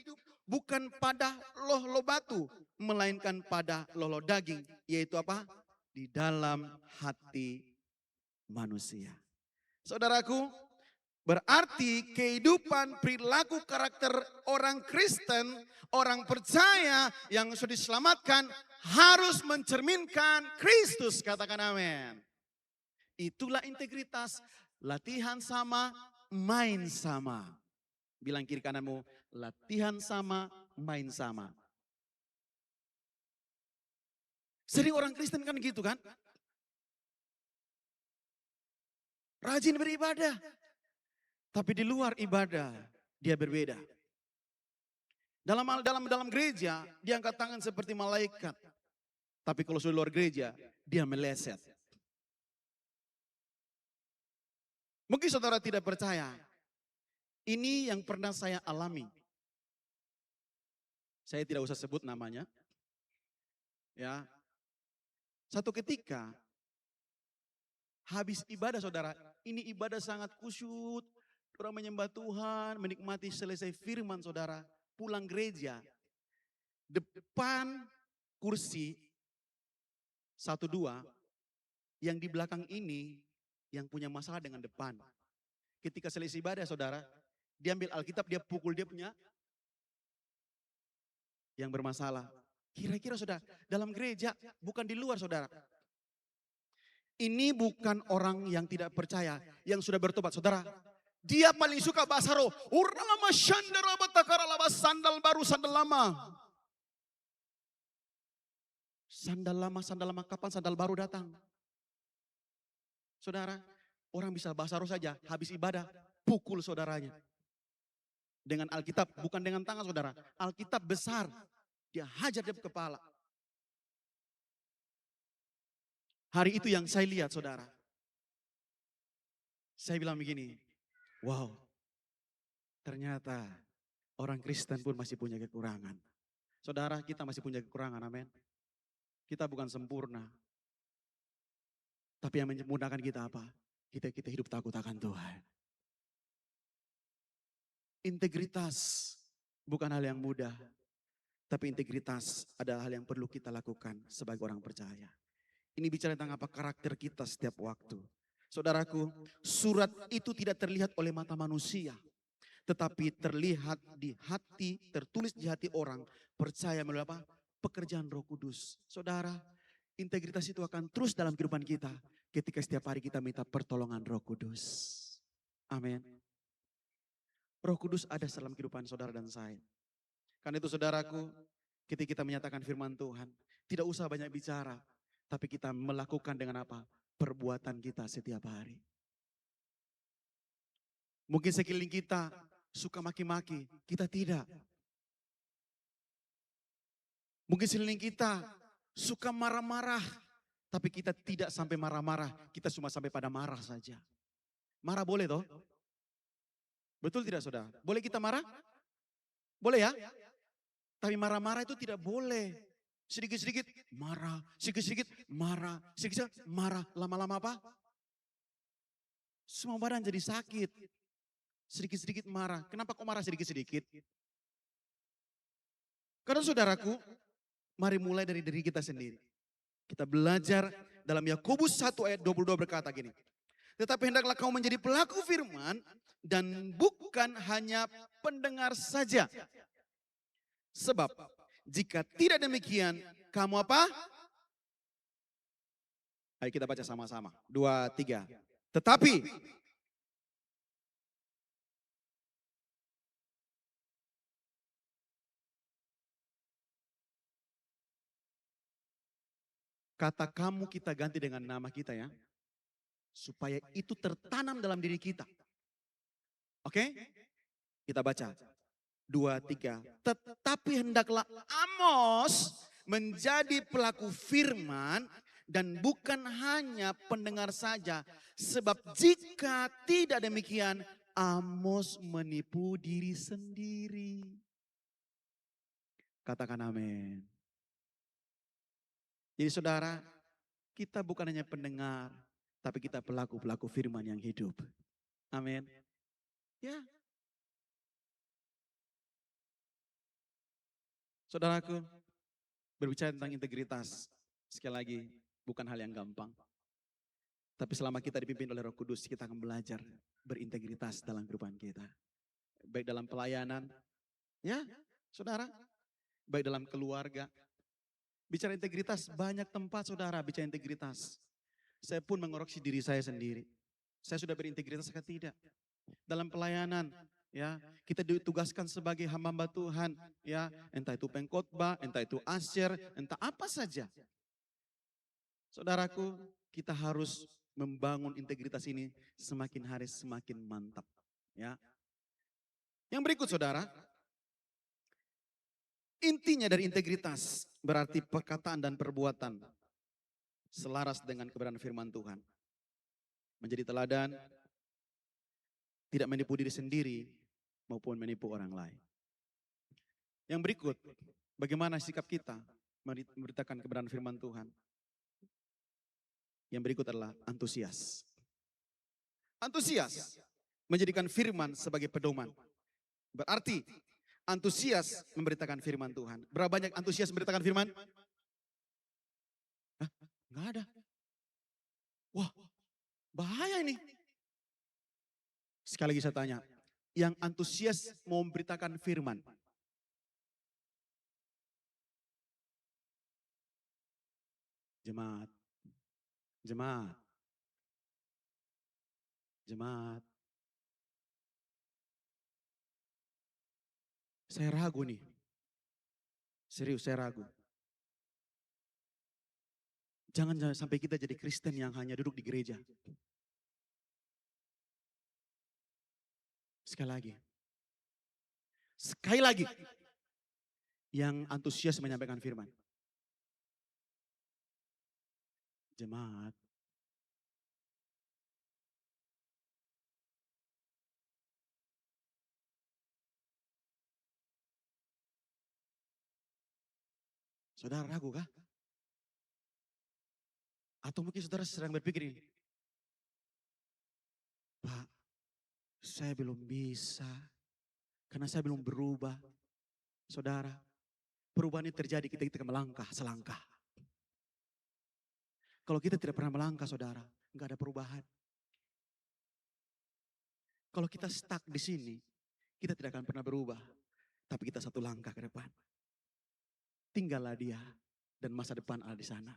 bukan pada loh-loh batu, melainkan pada loh-loh daging, yaitu apa? Di dalam hati manusia. Saudaraku, berarti kehidupan perilaku karakter orang Kristen, orang percaya yang sudah diselamatkan harus mencerminkan Kristus, katakan amin. Itulah integritas, latihan sama, main sama. Bilang kiri kananmu, latihan sama, main sama. Sering orang Kristen kan gitu kan? Rajin beribadah. Tapi di luar ibadah, dia berbeda. Dalam gereja, dia angkat tangan seperti malaikat. Tapi kalau sudah luar gereja, dia meleset. Mungkin saudara tidak percaya. Ini yang pernah saya alami. Saya tidak usah sebut namanya. Ya. Satu ketika, habis ibadah saudara, ini ibadah sangat kusyuk. Orang menyembah Tuhan, menikmati selesai firman saudara, pulang gereja. Depan kursi 1-2, yang di belakang ini yang punya masalah dengan depan. Ketika selesai ibadah saudara, dia ambil Alkitab, dia pukul dia punya yang bermasalah. Kira-kira saudara, dalam gereja, bukan di luar saudara. Ini bukan orang yang tidak percaya, yang sudah bertobat saudara. Dia paling suka bahasa roh. Urlama syandara batakara laba sandal baru sandal lama. Sandal lama kapan sandal baru datang? Saudara, orang bisa bahasa roh saja habis ibadah pukul saudaranya. Dengan Alkitab, bukan dengan tangan saudara. Alkitab besar, dia hajar dia kepala. Hari itu yang saya lihat saudara. Saya bilang begini, wow, ternyata orang Kristen pun masih punya kekurangan. Saudara, kita masih punya kekurangan, amin. Kita bukan sempurna. Tapi yang menyempurnakan kita apa? Kita hidup takut akan Tuhan. Integritas bukan hal yang mudah. Tapi integritas adalah hal yang perlu kita lakukan sebagai orang percaya. Ini bicara tentang apa karakter kita setiap waktu. Saudaraku, surat itu tidak terlihat oleh mata manusia. Tetapi terlihat di hati, tertulis di hati orang percaya melalui apa? Pekerjaan Roh Kudus. Saudara, integritas itu akan terus dalam kehidupan kita ketika setiap hari kita minta pertolongan Roh Kudus. Amin. Roh Kudus ada dalam kehidupan saudara dan saya. Karena itu saudaraku, ketika kita menyatakan firman Tuhan, tidak usah banyak bicara, tapi kita melakukan dengan apa? Perbuatan kita setiap hari. Mungkin sekeliling kita suka maki-maki, kita tidak. Mungkin sekeliling kita suka marah-marah, tapi kita tidak sampai marah-marah, kita cuma sampai pada marah saja. Marah boleh toh? Betul tidak saudara? Boleh kita marah? Boleh ya? Tapi marah-marah itu tidak boleh. Sedikit-sedikit marah, sedikit-sedikit marah, sedikit-sedikit marah. Lama-lama apa? Semua badan jadi sakit. Sedikit-sedikit marah. Kenapa kok marah sedikit-sedikit? Karena saudaraku, mari mulai dari diri kita sendiri. Kita belajar dalam Yakobus 1 ayat 22 berkata gini. Tetapi hendaklah kau menjadi pelaku firman dan bukan hanya pendengar saja. Sebab jika tidak demikian, kamu apa? Ayo kita baca sama-sama. 2, 3. Tetapi kata kamu kita ganti dengan nama kita ya. Supaya itu tertanam dalam diri kita. Oke? Kita baca. 2, 3. Tetapi hendaklah Amos menjadi pelaku firman dan bukan hanya pendengar saja. Sebab jika tidak demikian, Amos menipu diri sendiri. Katakan amin. Jadi saudara, kita bukan hanya pendengar, tapi kita pelaku-pelaku firman yang hidup. Amin. Ya. Saudaraku, berbicara tentang integritas, sekali lagi bukan hal yang gampang. Tapi selama kita dipimpin oleh Roh Kudus, kita akan belajar berintegritas dalam kehidupan kita. Baik dalam pelayanan, ya saudara, baik dalam keluarga. Bicara integritas, banyak tempat saudara bicara integritas. Saya pun mengoreksi diri saya sendiri. Saya sudah berintegritas atau tidak? Dalam pelayanan, ya, kita ditugaskan sebagai hamba Tuhan, ya, entah itu pengkhotbah, entah itu asyir, entah apa saja. Saudaraku, kita harus membangun integritas ini semakin hari semakin mantap, ya. Yang berikut saudara, intinya dari integritas berarti perkataan dan perbuatan selaras dengan kebenaran firman Tuhan. Menjadi teladan, tidak menipu diri sendiri maupun menipu orang lain. Yang berikut, bagaimana sikap kita memberitakan kebenaran firman Tuhan. Yang berikut adalah antusias. Antusias menjadikan firman sebagai pedoman. Berarti antusias memberitakan firman Tuhan. Berapa banyak antusias memberitakan firman? Hah? Nggak ada. Wah, bahaya ini. Sekali lagi saya tanya, yang antusias mau memberitakan firman. Jemaat, jemaat, jemaat. Saya ragu nih. Serius saya ragu. Jangan sampai kita jadi Kristen yang hanya duduk di gereja. Sekali lagi, Sekali lagi. Yang antusias menyampaikan firman. Jemaat. Saudara ragu kah? Atau mungkin saudara sedang berpikir ini. Pak, saya belum bisa. Karena saya belum berubah. Saudara, perubahan ini terjadi kita melangkah selangkah. Kalau kita tidak pernah melangkah saudara, enggak ada perubahan. Kalau kita stuck di sini, kita tidak akan pernah berubah. Tapi kita satu langkah ke depan. Tinggallah dia dan masa depan ada di sana.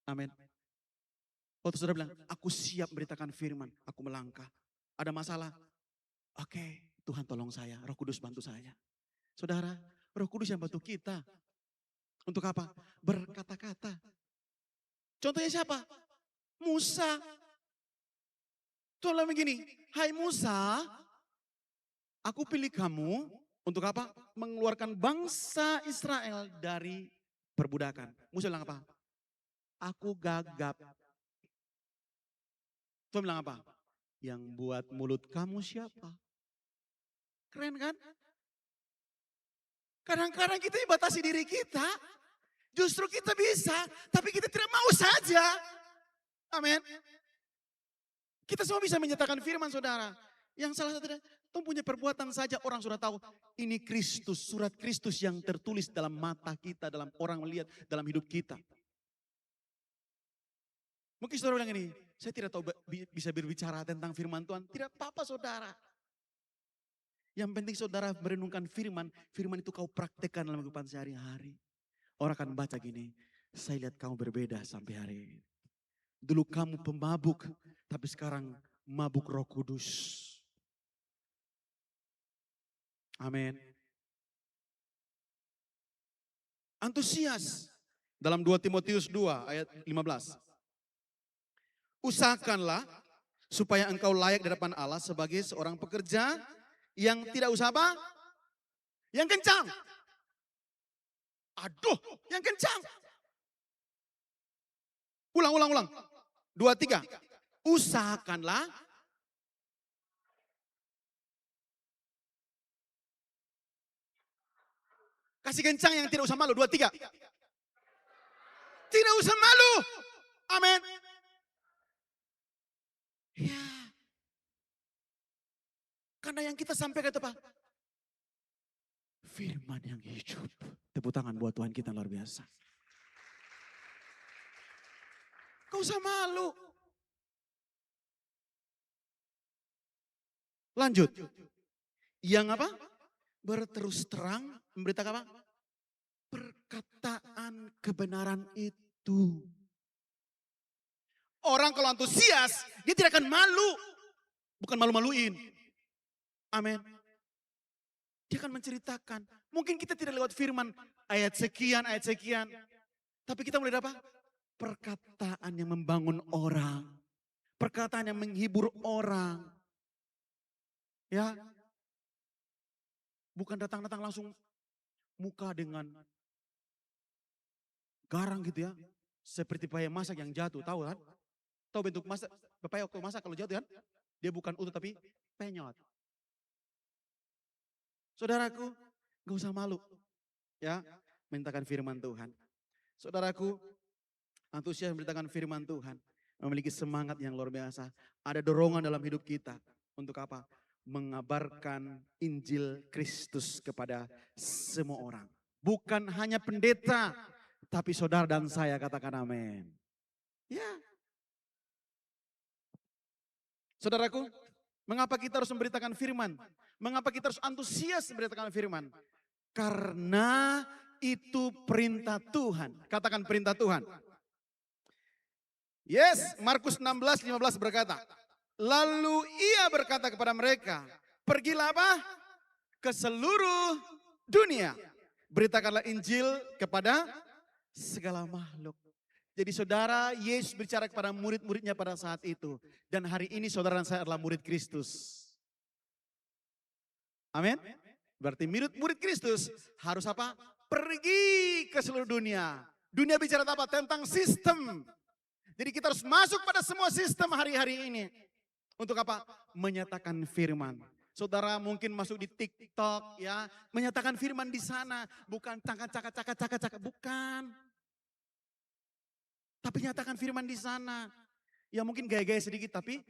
Amin. Waktu saudara bilang, aku siap memberitakan firman, aku melangkah. Ada masalah? Oke, Tuhan tolong saya, Roh Kudus bantu saya. Saudara, Roh Kudus yang bantu kita. Untuk apa? Berkata-kata. Contohnya siapa? Musa. Tuhan bilang begini, hai Musa, aku pilih kamu untuk apa? Mengeluarkan bangsa Israel dari perbudakan. Musa bilang apa? Aku gagap. Tuhan bilang apa? Yang buat mulut kamu siapa? Keren kan? Kadang-kadang kita batasi diri kita. Justru kita bisa, tapi kita tidak mau saja. Amin. Kita semua bisa menyatakan firman saudara. Yang salah satunya, Tuhan punya perbuatan saja orang sudah tahu. Ini Kristus, surat Kristus yang tertulis dalam mata kita, dalam orang melihat, dalam hidup kita. Mungkin saudara bilang ini, saya tidak tahu bisa berbicara tentang firman Tuhan. Tidak apa-apa saudara. Yang penting saudara merenungkan firman, firman itu kau praktekkan dalam kehidupan sehari-hari. Orang akan baca gini, saya lihat kamu berbeda sampai hari ini. Dulu kamu pemabuk, tapi sekarang mabuk Roh Kudus. Amin. Antusias dalam 2 Timotius 2 ayat 15. Usahakanlah supaya engkau layak di hadapan Allah sebagai seorang pekerja yang tidak usah apa? Yang kencang. Aduh, yang kencang. Ulang. 2, 3. Usahakanlah. Kasih kencang yang tidak usah malu. 2, 3. Tidak usah malu. Amin. Ya. Karena yang kita sampaikan itu apa? Firman yang hidup. Tepuk tangan buat Tuhan kita luar biasa. Kau usah malu. Lanjut. Yang apa? Berterus terang memberitakan apa? Perkataan kebenaran itu. Orang kalau antusias, dia tidak akan malu. Bukan malu-maluin. Amin. Dia akan menceritakan. Mungkin kita tidak lewat firman ayat sekian. Tapi kita mulai apa? Perkataan yang membangun orang. Perkataan yang menghibur orang. Ya. Bukan datang-datang langsung muka dengan garang gitu ya. Seperti pepaya masak yang jatuh, tahu kan? Tahu bentuk masak, pepaya waktu masak kalau jatuh kan? Dia bukan utuh tapi penyot. Saudaraku, gak usah malu. Ya, mintakan firman Tuhan. Saudaraku, antusias memberitakan firman Tuhan. Memiliki semangat yang luar biasa. Ada dorongan dalam hidup kita. Untuk apa? Mengabarkan Injil Kristus kepada semua orang. Bukan hanya pendeta, tapi saudara dan saya, katakan amin. Ya. Saudaraku, mengapa kita harus memberitakan firman? Mengapa kita harus antusias memberitakan firman? Karena itu perintah Tuhan. Katakan perintah Tuhan. Yes, Markus 16:15 berkata. Lalu ia berkata kepada mereka, pergilah apa? Ke seluruh dunia. Beritakanlah Injil kepada segala makhluk. Jadi saudara, Yesus bicara kepada murid-muridnya pada saat itu. Dan hari ini saudara dan saya adalah murid Kristus. Amin. Berarti murid Kristus harus apa? Pergi ke seluruh dunia. Dunia bicara apa? Tentang sistem. Jadi kita harus masuk pada semua sistem hari-hari ini. Untuk apa? Menyatakan firman. Saudara mungkin masuk di TikTok ya, menyatakan firman di sana, bukan caka, bukan. Tapi nyatakan firman di sana. Ya mungkin gaya-gaya sedikit tapi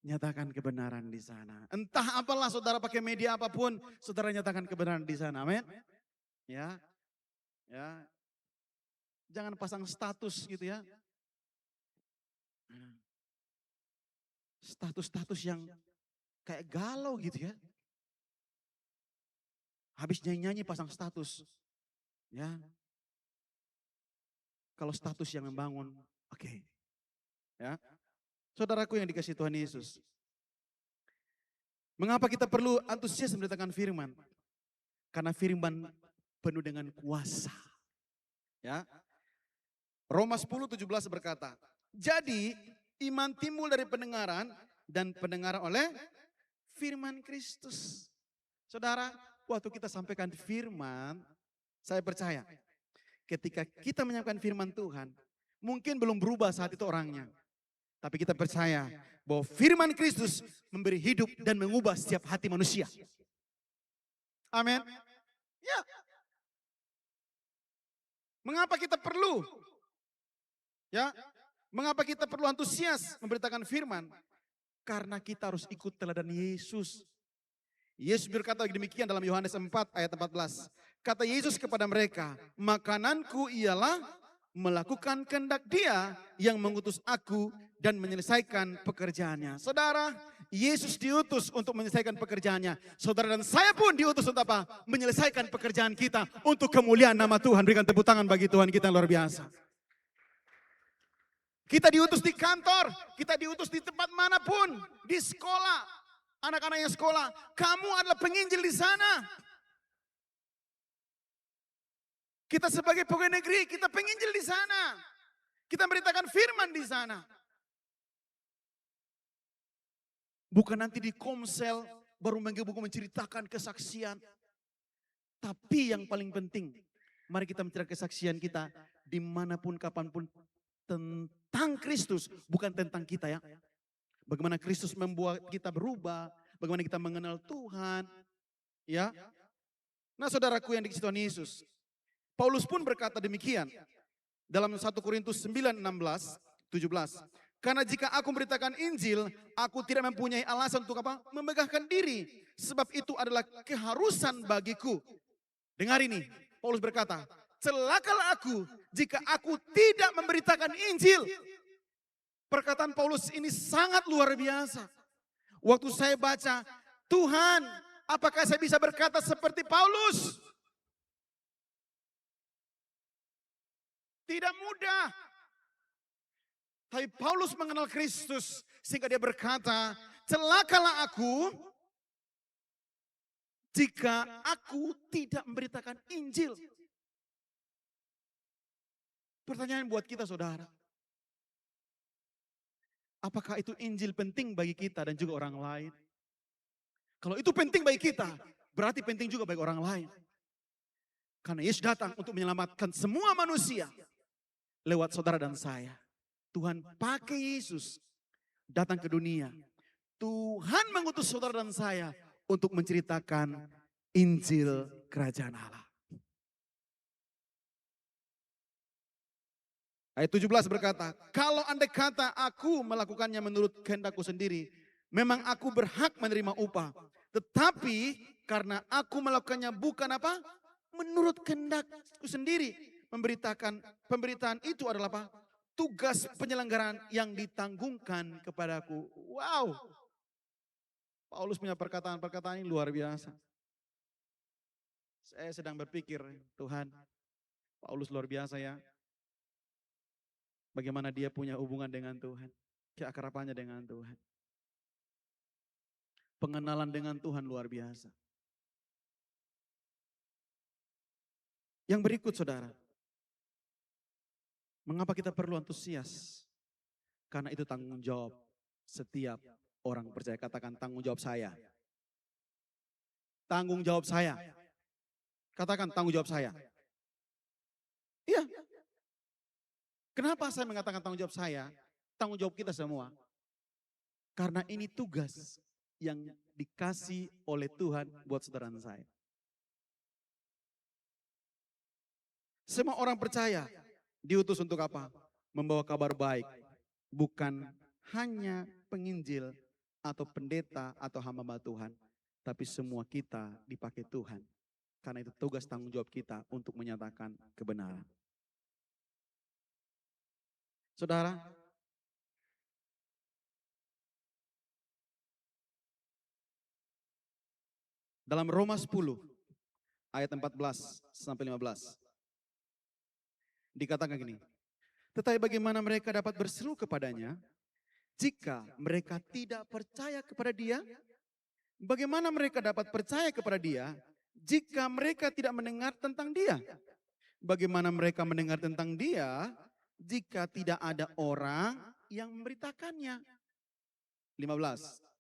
nyatakan kebenaran di sana. Entah apalah saudara pakai media apapun, saudara nyatakan kebenaran di sana. Amin. Ya. Ya. Jangan pasang status gitu ya. Status-status yang kayak galau gitu ya. Habis nyanyi-nyanyi pasang status. Ya. Kalau status yang membangun, oke. Ya. Saudaraku yang dikasihi Tuhan Yesus. Mengapa kita perlu antusias memberitakan firman? Karena firman penuh dengan kuasa. Ya. Roma 10:17 berkata, jadi iman timbul dari pendengaran dan pendengaran oleh firman Kristus. Saudara, waktu kita sampaikan firman, saya percaya ketika kita menyampaikan firman Tuhan, mungkin belum berubah saat itu orangnya. Tapi kita percaya bahwa firman Kristus memberi hidup dan mengubah setiap hati manusia. Amin. Ya. Mengapa kita perlu? Ya. Mengapa kita perlu antusias memberitakan firman? Karena kita harus ikut teladan Yesus. Yesus berkata demikian dalam Yohanes 4 ayat 14. Kata Yesus kepada mereka, makananku ialah melakukan kehendak Dia yang mengutus aku dan menyelesaikan pekerjaannya. Saudara, Yesus diutus untuk menyelesaikan pekerjaannya. Saudara dan saya pun diutus untuk apa? Menyelesaikan pekerjaan kita untuk kemuliaan nama Tuhan. Berikan tepuk tangan bagi Tuhan kita yang luar biasa. Kita diutus di kantor, kita diutus di tempat manapun, di sekolah. Anak-anak yang sekolah, kamu adalah penginjil di sana. Kita sebagai pegawai negeri, kita penginjil di sana. Kita memberitakan firman di sana. Bukan nanti di komsel, baru menggebu menceritakan kesaksian. Tapi yang paling penting, mari kita menceritakan kesaksian kita dimanapun, kapanpun tentang Kristus, bukan tentang kita ya. Bagaimana Kristus membuat kita berubah, bagaimana kita mengenal Tuhan. Ya. Nah saudaraku yang dikasihi Tuhan Yesus, Paulus pun berkata demikian dalam 1 Korintus 9:16, 17. Karena jika aku memberitakan Injil, aku tidak mempunyai alasan untuk apa? Memegahkan diri. Sebab itu adalah keharusan bagiku. Dengar ini, Paulus berkata, celakalah aku jika aku tidak memberitakan Injil. Perkataan Paulus ini sangat luar biasa. Waktu saya baca, Tuhan, apakah saya bisa berkata seperti Paulus? Tidak mudah. Tapi Paulus mengenal Kristus sehingga dia berkata, celakalah aku jika aku tidak memberitakan Injil. Pertanyaan buat kita saudara. Apakah itu Injil penting bagi kita dan juga orang lain? Kalau itu penting bagi kita, berarti penting juga bagi orang lain. Karena Yesus datang untuk menyelamatkan semua manusia lewat saudara dan saya. Tuhan pakai Yesus datang ke dunia. Tuhan mengutus saudara dan saya untuk menceritakan Injil Kerajaan Allah. Ayat 17 berkata, kalau andai kata aku melakukannya menurut kehendakku sendiri, memang aku berhak menerima upah. Tetapi karena aku melakukannya bukan apa? Menurut kehendakku sendiri. Pemberitaan itu adalah apa? Tugas penyelenggaraan yang ditanggungkan kepadaku. Wow. Paulus punya perkataan-perkataan yang luar biasa. Saya sedang berpikir, Tuhan, Paulus luar biasa ya. Bagaimana dia punya hubungan dengan Tuhan. Keakrabannya dengan Tuhan. Pengenalan dengan Tuhan luar biasa. Yang berikut saudara. Mengapa kita perlu antusias? Karena itu tanggung jawab setiap orang percaya. Katakan tanggung jawab saya. tanggung jawab saya. Katakan tanggung jawab saya. Iya. Kenapa saya mengatakan tanggung jawab saya? Tanggung jawab kita semua. Karena ini tugas yang dikasih oleh Tuhan buat saudara dan saya. Semua orang percaya diutus untuk apa? Membawa kabar baik. Bukan hanya penginjil atau pendeta atau hamba Tuhan. Tapi semua kita dipakai Tuhan. Karena itu tugas tanggung jawab kita untuk menyatakan kebenaran. Saudara, dalam Roma 10 ayat 14 sampai 15 dikatakan gini, tetapi bagaimana mereka dapat berseru kepadanya jika mereka tidak percaya kepada dia? Bagaimana mereka dapat percaya kepada dia jika mereka tidak mendengar tentang dia? Bagaimana mereka mendengar tentang dia jika tidak ada orang yang memberitakannya? 15.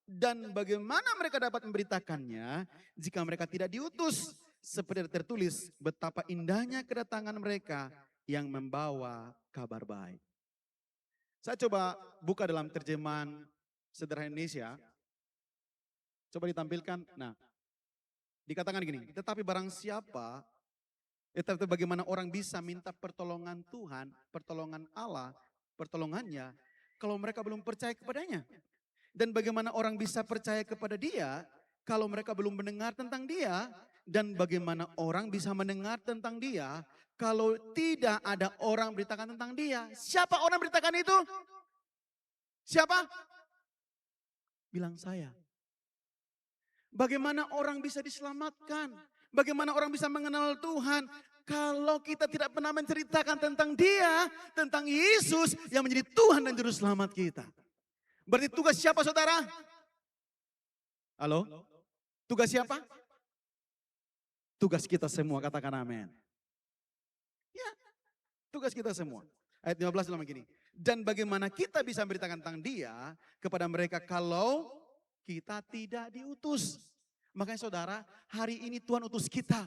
Dan bagaimana mereka dapat memberitakannya jika mereka tidak diutus? Seperti tertulis, betapa indahnya kedatangan mereka yang membawa kabar baik. Saya coba buka dalam terjemahan sederhana Indonesia. Coba ditampilkan. Nah, dikatakan gini, tetapi barang siapa, tetapi bagaimana orang bisa minta pertolongan Tuhan, pertolongan Allah, pertolongannya, kalau mereka belum percaya kepadanya. Dan bagaimana orang bisa percaya kepada dia, kalau mereka belum mendengar tentang dia. Dan bagaimana orang bisa mendengar tentang dia, kalau tidak ada orang beritakan tentang dia. Siapa orang beritakan itu? Siapa? Bilang saya. Bagaimana orang bisa diselamatkan? Bagaimana orang bisa mengenal Tuhan? Kalau kita tidak pernah menceritakan tentang dia, tentang Yesus yang menjadi Tuhan dan Juru Selamat kita. Berarti tugas siapa saudara? Halo? Tugas siapa? Tugas kita semua, katakan amin. Ya, tugas kita semua. Ayat 15 bilang begini. Dan bagaimana kita bisa memberitakan tentang dia kepada mereka kalau kita tidak diutus. Makanya saudara, hari ini Tuhan utus kita.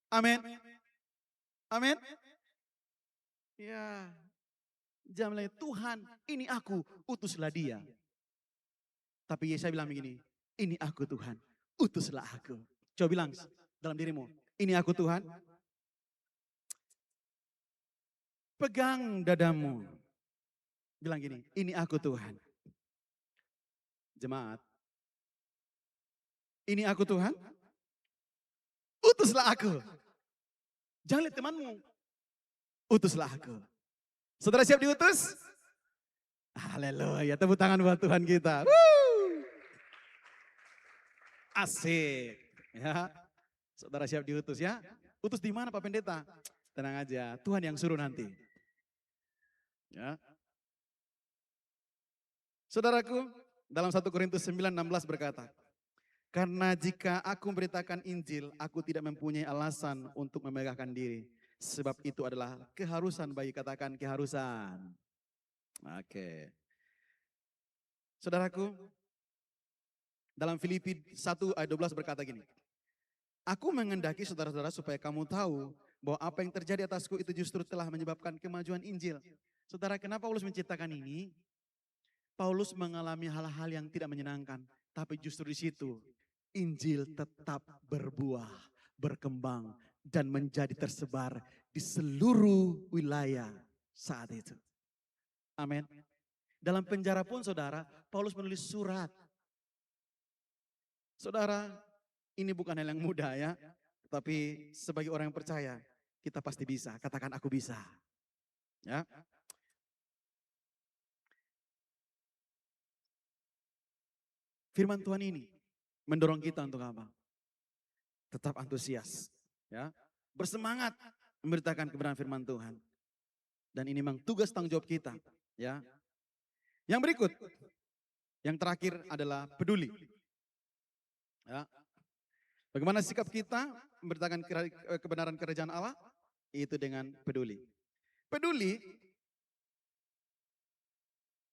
Amin. Amin. Ya. Jangan bilang, Tuhan ini aku, utuslah dia. Tapi Yesaya bilang begini, ini aku Tuhan, utuslah aku. Coba bilang dalam dirimu, ini aku Tuhan. Pegang dadamu. Bilang gini, ini aku Tuhan. Jemaat, ini aku Tuhan, utuslah aku. Jangan lihat temanmu, utuslah aku. Saudara siap diutus? Haleluya, tepuk tangan buat Tuhan kita. Woo! Asik. Ya. Saudara siap diutus ya? Utus di mana Pak Pendeta? Tenang aja, Tuhan yang suruh nanti. Ya. Saudaraku, dalam 1 Korintus 9:16 berkata, karena jika aku memberitakan Injil, aku tidak mempunyai alasan untuk memegahkan diri. Sebab itu adalah keharusan bagi, katakan keharusan. Oke. Saudaraku, dalam Filipi 1 ayat 12 berkata gini. Aku mengendaki saudara-saudara supaya kamu tahu bahwa apa yang terjadi atasku itu justru telah menyebabkan kemajuan Injil. Saudara, kenapa Paulus menciptakan ini? Paulus mengalami hal-hal yang tidak menyenangkan. Tapi justru di situ Injil tetap berbuah, berkembang, dan menjadi tersebar di seluruh wilayah saat itu. Amin. Dalam penjara pun saudara, Paulus menulis surat. Saudara, ini bukan hal yang mudah ya. Tapi sebagai orang yang percaya, kita pasti bisa. Katakan aku bisa. Ya. Firman Tuhan ini mendorong kita untuk apa? Tetap antusias. Ya. Bersemangat memberitakan kebenaran firman Tuhan. Dan ini memang tugas tanggung jawab kita. Ya. Yang berikut, yang terakhir adalah peduli. Ya. Bagaimana sikap kita memberitakan kebenaran kerajaan Allah? Itu dengan peduli. Peduli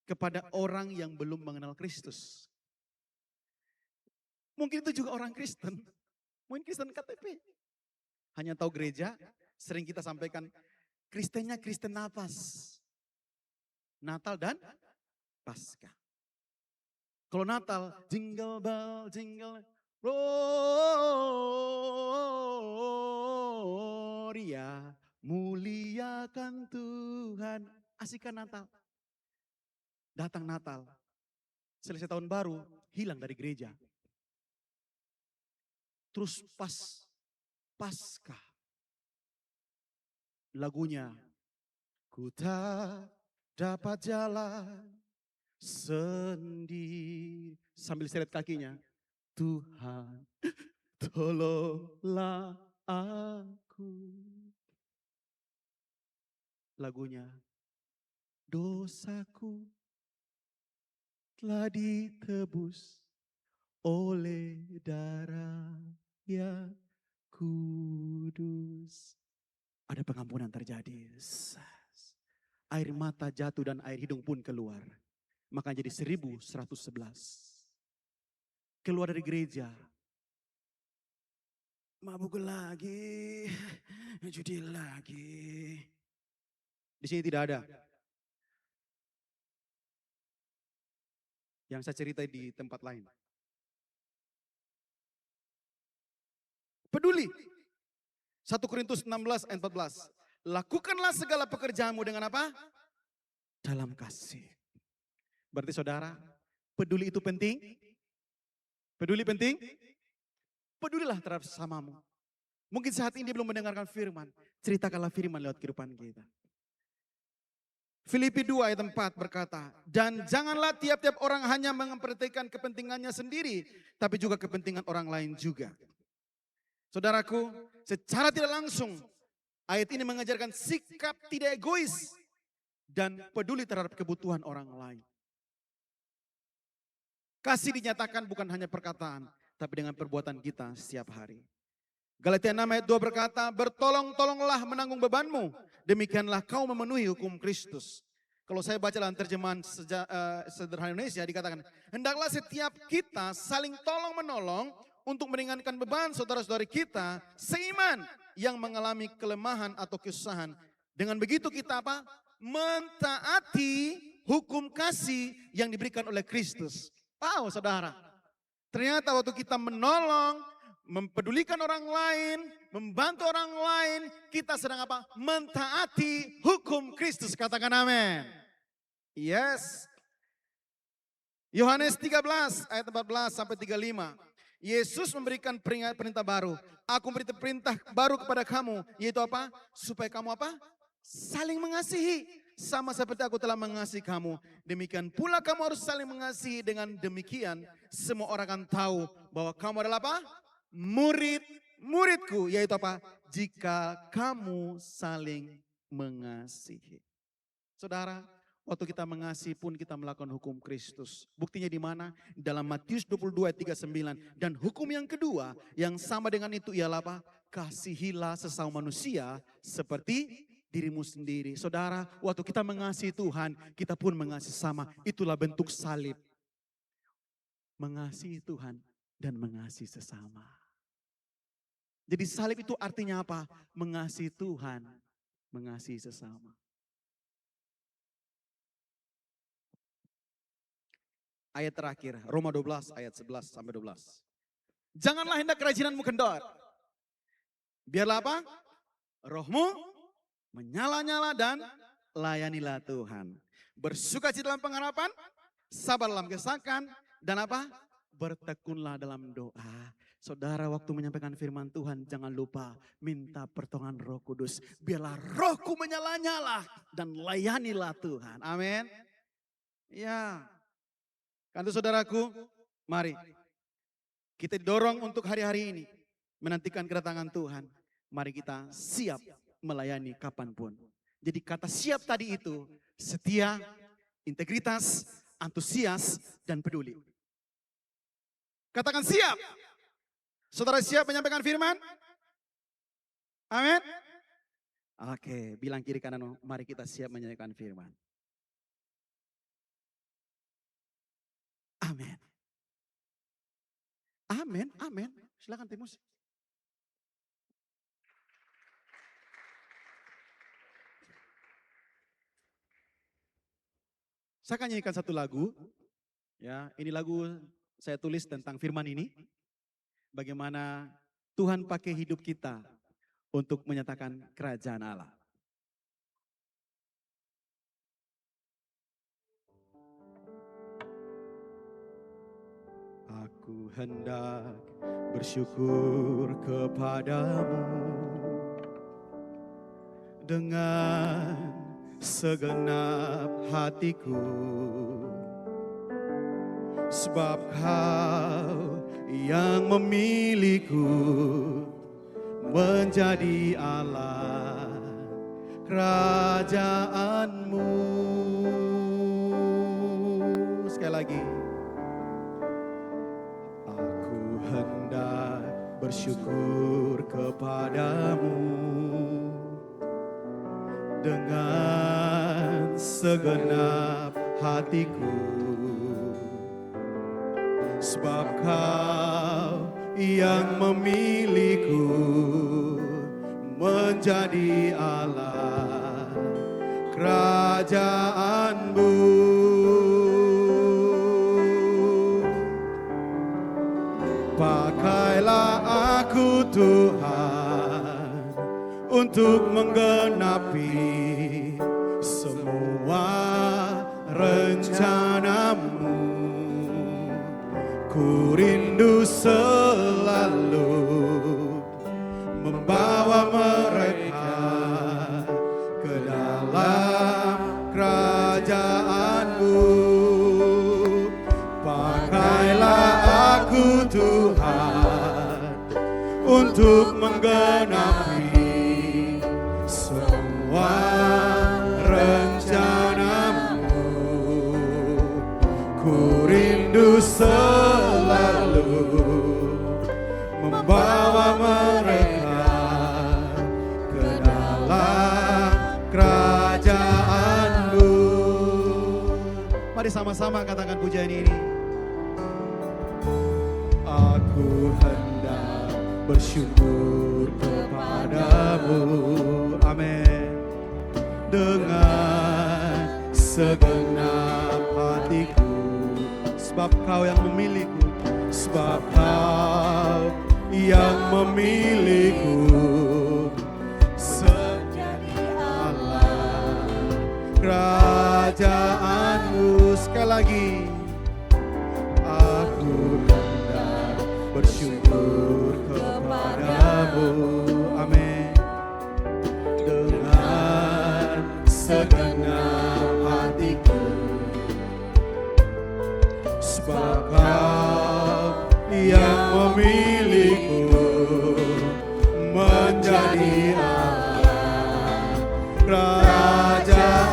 kepada orang yang belum mengenal Kristus. Mungkin itu juga orang Kristen, Mungkin Kristen KTP. Hanya tahu gereja, sering kita sampaikan, Kristennya Kristen nafas. Natal dan Paskah. Kalau Natal, jingle bell, jingle, Gloria, muliakan Tuhan. Asikkan Natal. Datang Natal, selesai tahun baru, hilang dari gereja. Terus Paskah, lagunya, ku tak dapat jalan sendiri. Sambil seret kakinya, Tuhan tolonglah aku. Lagunya, dosaku telah ditebus oleh darah yang kudus. Ada pengampunan terjadi. Air mata jatuh dan air hidung pun keluar. Maka jadi 1111. Keluar dari gereja. Mabuk lagi, judi lagi. Di sini tidak ada. Yang saya cerita di tempat lain. Peduli. 1 Korintus 16 ayat 14. Lakukanlah segala pekerjaanmu dengan apa? Dalam kasih. Berarti saudara, peduli itu penting? Peduli penting? Pedulilah terhadap sesamamu. Mungkin saat ini dia belum mendengarkan firman. Ceritakanlah firman lewat kehidupan kita. Filipi 2 ayat 4 berkata, dan janganlah tiap-tiap orang hanya memperhatikan kepentingannya sendiri, tapi juga kepentingan orang lain juga. Saudaraku, secara tidak langsung, ayat ini mengajarkan sikap tidak egois dan peduli terhadap kebutuhan orang lain. Kasih dinyatakan bukan hanya perkataan, tapi dengan perbuatan kita setiap hari. Galatia 6 ayat 2 berkata, bertolong-tolonglah menanggung bebanmu, demikianlah kau memenuhi hukum Kristus. Kalau saya baca dalam terjemahan sederhana Indonesia dikatakan, hendaklah setiap kita saling tolong-menolong untuk meringankan beban saudara-saudari kita seiman yang mengalami kelemahan atau kesusahan. Dengan begitu kita apa? Mentaati hukum kasih yang diberikan oleh Kristus. Tahu saudara, ternyata waktu kita menolong, mempedulikan orang lain, membantu orang lain, kita sedang apa? Mentaati hukum Kristus. Katakan amin. Yes. Yohanes 13 ayat 14 sampai 35. Yesus memberikan perintah baru. Aku memberi perintah baru kepada kamu, yaitu apa? Supaya kamu apa? Saling mengasihi. Sama seperti aku telah mengasihi kamu. Demikian pula kamu harus saling mengasihi. Dengan demikian semua orang akan tahu bahwa kamu adalah apa? Muridku, yaitu apa? Jika kamu saling mengasihi. Saudara, waktu kita mengasihi pun kita melakukan hukum Kristus. Buktinya di mana? Dalam Matius 22 ayat 39. Dan hukum yang kedua yang sama dengan itu ialah apa? Kasihilah sesama manusia seperti dirimu sendiri. Saudara, waktu kita mengasihi Tuhan, kita pun mengasihi sama. Itulah bentuk salib. Mengasihi Tuhan dan mengasihi sesama. Jadi salib itu artinya apa? Mengasihi Tuhan, mengasihi sesama. Ayat terakhir, Roma 12 ayat 11 sampai 12. Janganlah hendak kerajinanmu kendor. Biarlah apa? Rohmu menyala-nyala dan layanilah Tuhan. Bersukacita dalam pengharapan, sabar dalam kesakan, dan apa? Bertekunlah dalam doa. Saudara, waktu menyampaikan firman Tuhan, jangan lupa minta pertolongan Roh Kudus. Biarlah rohku menyala-nyala dan layanilah Tuhan. Amin. Ya. Kan itu saudaraku, mari kita dorong untuk hari-hari ini menantikan kedatangan Tuhan. Mari kita siap melayani kapanpun. Jadi kata siap tadi itu setia, integritas, antusias, dan peduli. Katakan siap. Saudara siap menyampaikan firman? Amin. Oke, bilang kiri kanan, mari kita siap menyampaikan firman. Amin. Amin, amin. Silakan Timus. Saya akan nyanyikan satu lagu. Ya, ini lagu saya tulis tentang firman ini. Bagaimana Tuhan pakai hidup kita untuk menyatakan kerajaan Allah. Aku hendak bersyukur kepadamu dengan segenap hatiku, sebab Kau yang memilihku menjadi Allah kerajaanmu. Sekali lagi. Aku hendak bersyukur kepadamu dengan segenap hatiku, sebab Kau yang memilihku menjadi Allah kerajaanmu. Pakailah aku Tuhan untuk menggenapi semua rencanamu. Ku rindu selalu membawa mereka ke dalam kerajaanmu. Pakailah aku Tuhan untuk menggenapi semua rencanamu. Ku rindu selalu membawa mereka ke dalam kerajaanmu. Mari sama-sama katakan pujian ini. Aku hendak bersyukur kepadamu, amin, dengan segenap hatiku, sebab Kau yang memilihku, sebab Kau yang memilihku menjadi Allah kerajaanmu. Sekali lagi, aku hendak bersyukur kepadamu, amin, dengan segenap hatiku, sebab Kau yang memilihku menjadi Allah kerajaanmu.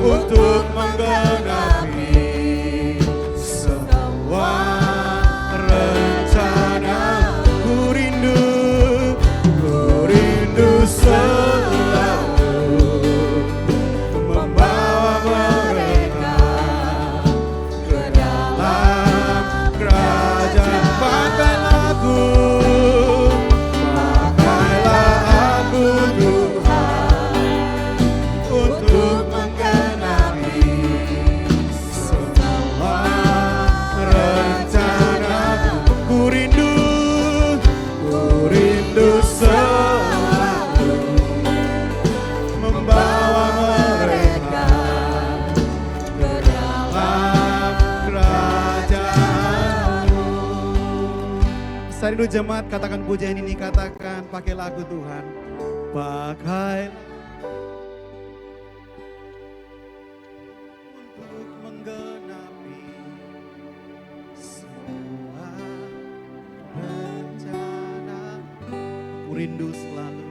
Untuk menggenapi semua rencana. Ku rindu selalu membawa mereka ke dalam kerajaan. Pakailah aku Tuhan untuk rindu jemaat, katakan pujian ini, katakan pakailah aku Tuhan, pakai untuk menggenapi semua rencana. Ku rindu selalu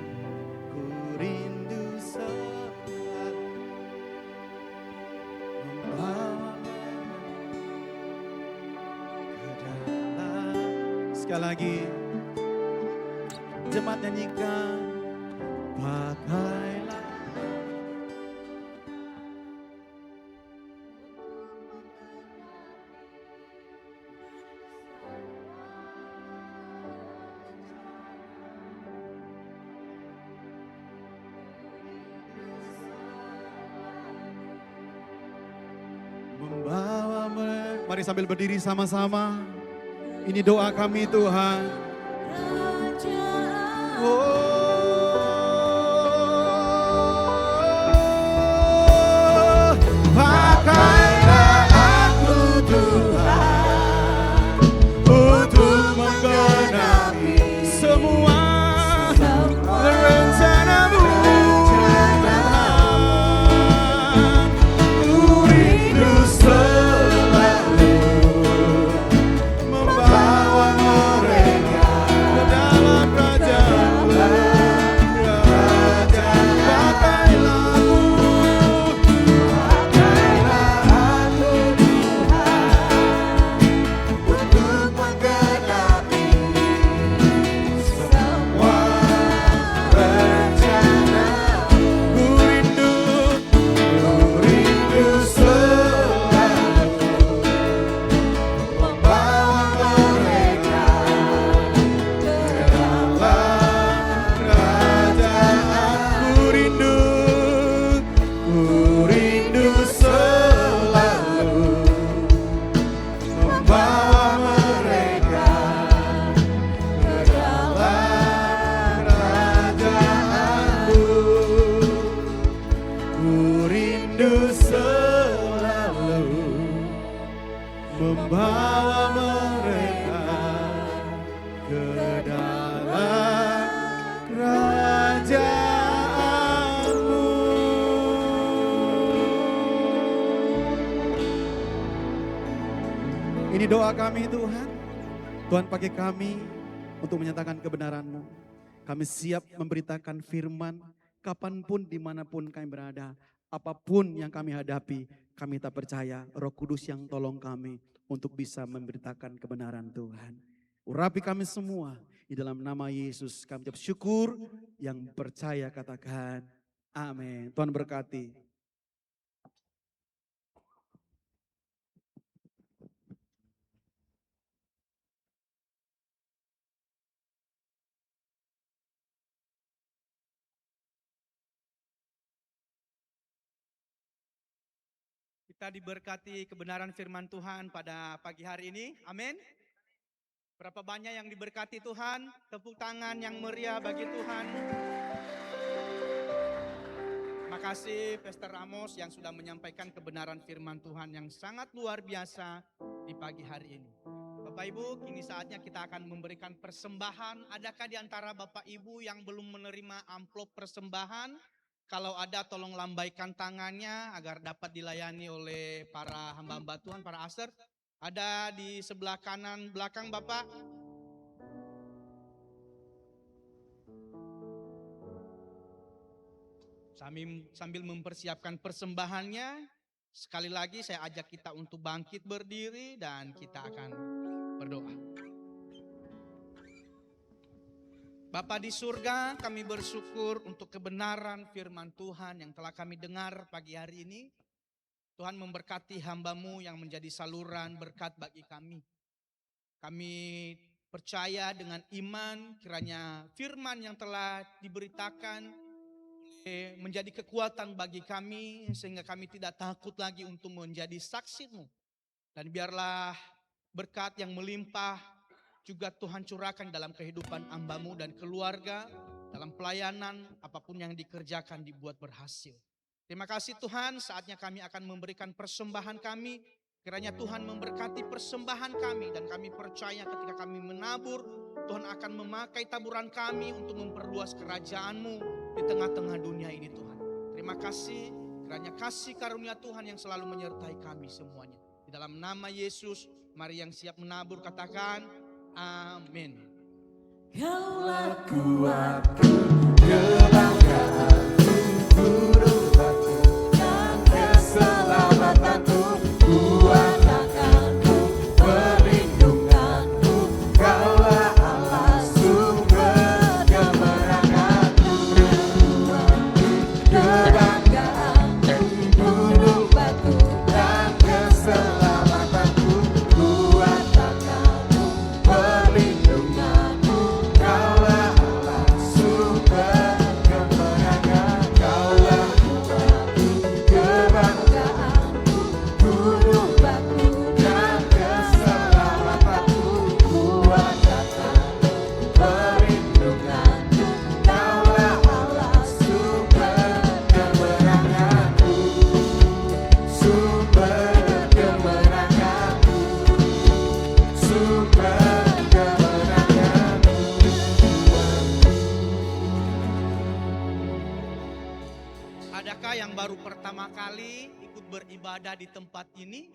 membawa ke dalam. Sekali lagi, jemaat nyanyikan, pakailah. membawa mereka. Mari sambil berdiri sama-sama. Ini doa kami Tuhan. Pakailah aku Tuhan untuk menggenapi Semua rencanamu. Ku rindu selalu membawa mereka ke dalam kerajaan-Mu. Pakailah aku untuk menggenapi semua rencana. Ku rindu selalu membawa mereka ke dalam kerajaan. Ku rindu selalu membawa mereka ke dalam kerajaan-Mu. Ku rindu selalu membawa mereka ke dalam kerajaan-Mu. Ini doa kami Tuhan. Tuhan pakai kami untuk menyatakan kebenaran-Mu. Kami siap memberitakan firman kapanpun dimanapun kami berada. Apapun yang kami hadapi, kami tak percaya Roh Kudus yang tolong kami untuk bisa memberitakan kebenaran Tuhan. Urapi kami semua di dalam nama Yesus. Kami ucap syukur, yang percaya katakan amin. Tuhan berkati. Kita diberkati kebenaran firman Tuhan pada pagi hari ini. Amin. Berapa banyak yang diberkati Tuhan? Tepuk tangan yang meriah bagi Tuhan. Makasih Pastor Amos yang sudah menyampaikan kebenaran firman Tuhan yang sangat luar biasa di pagi hari ini. Bapak Ibu, kini saatnya kita akan memberikan persembahan. Adakah di antara Bapak Ibu yang belum menerima amplop persembahan? Kalau ada tolong lambaikan tangannya agar dapat dilayani oleh para hamba-hamba Tuhan, para aser. Ada di sebelah kanan belakang Bapak. Sambil mempersiapkan persembahannya, sekali lagi saya ajak kita untuk bangkit berdiri dan kita akan berdoa. Bapa di surga, kami bersyukur untuk kebenaran firman Tuhan yang telah kami dengar pagi hari ini. Tuhan memberkati hamba-Mu yang menjadi saluran berkat bagi kami. Kami percaya dengan iman kiranya firman yang telah diberitakan menjadi kekuatan bagi kami sehingga kami tidak takut lagi untuk menjadi saksi-Mu. Dan biarlah berkat yang melimpah juga Tuhan curahkan dalam kehidupan hamba-Mu dan keluarga, dalam pelayanan apapun yang dikerjakan dibuat berhasil. Terima kasih Tuhan, saatnya kami akan memberikan persembahan kami. Kiranya Tuhan memberkati persembahan kami dan kami percaya ketika kami menabur, Tuhan akan memakai taburan kami untuk memperluas kerajaan-Mu di tengah-tengah dunia ini Tuhan. Terima kasih, kiranya kasih karunia Tuhan yang selalu menyertai kami semuanya. Di dalam nama Yesus, mari yang siap menabur katakan, amin. Kaulah kuatku, kebanggaanku, gunung batu, dan keselamatanku, kuatanku, perlindunganku. Kaulah Allah sumber kemenanganku, kebanggaanku, gunung batu, dan keselamatanku, kuatanku, perlindunganku. Kaulah Allah sumber kemenanganku. Adakah yang baru pertama kali ikut beribadah di tempat ini?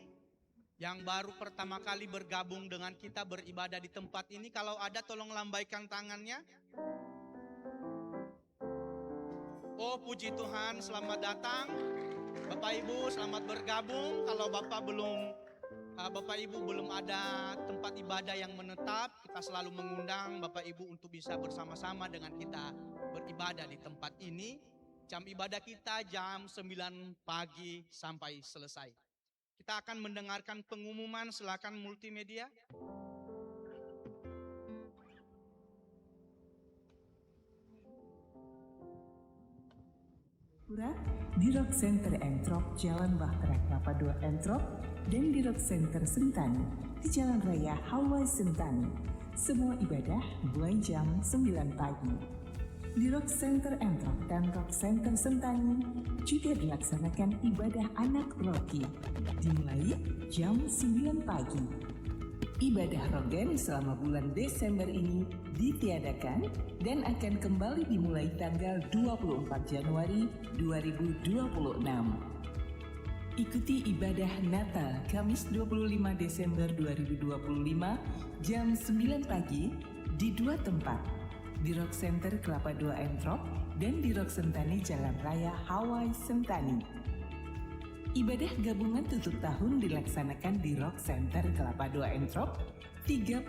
Yang baru pertama kali bergabung dengan kita beribadah di tempat ini, kalau ada tolong lambaikan tangannya. Oh puji Tuhan, selamat datang. Bapak Ibu selamat bergabung. Kalau Bapak Ibu belum ada tempat ibadah yang menetap, kita selalu mengundang Bapak Ibu untuk bisa bersama-sama dengan kita beribadah di tempat ini. Jam ibadah kita jam 9 pagi sampai selesai. Kita akan mendengarkan pengumuman, silakan multimedia. Di Rock Center Entrop, Jalan Bahtera Kelapa 2 Entrop, dan di Rock Center Sentani, di Jalan Raya Hawaii Sentani. Semua ibadah mulai jam 9 pagi. Di Rock Center Entrop dan Rock Center Sentani juga dilaksanakan ibadah anak Rocky, dimulai jam 9 pagi. Ibadah Rogen selama bulan Desember ini ditiadakan dan akan kembali dimulai tanggal 24 Januari 2026. Ikuti ibadah Natal Kamis 25 Desember 2025 jam 9 pagi di dua tempat, di Rock Center Kelapa 2 Entrop dan di Rock Sentani Jalan Raya Hawaii Sentani. Ibadah gabungan tutup tahun dilaksanakan di Rock Center Kelapa 2 Entrop 31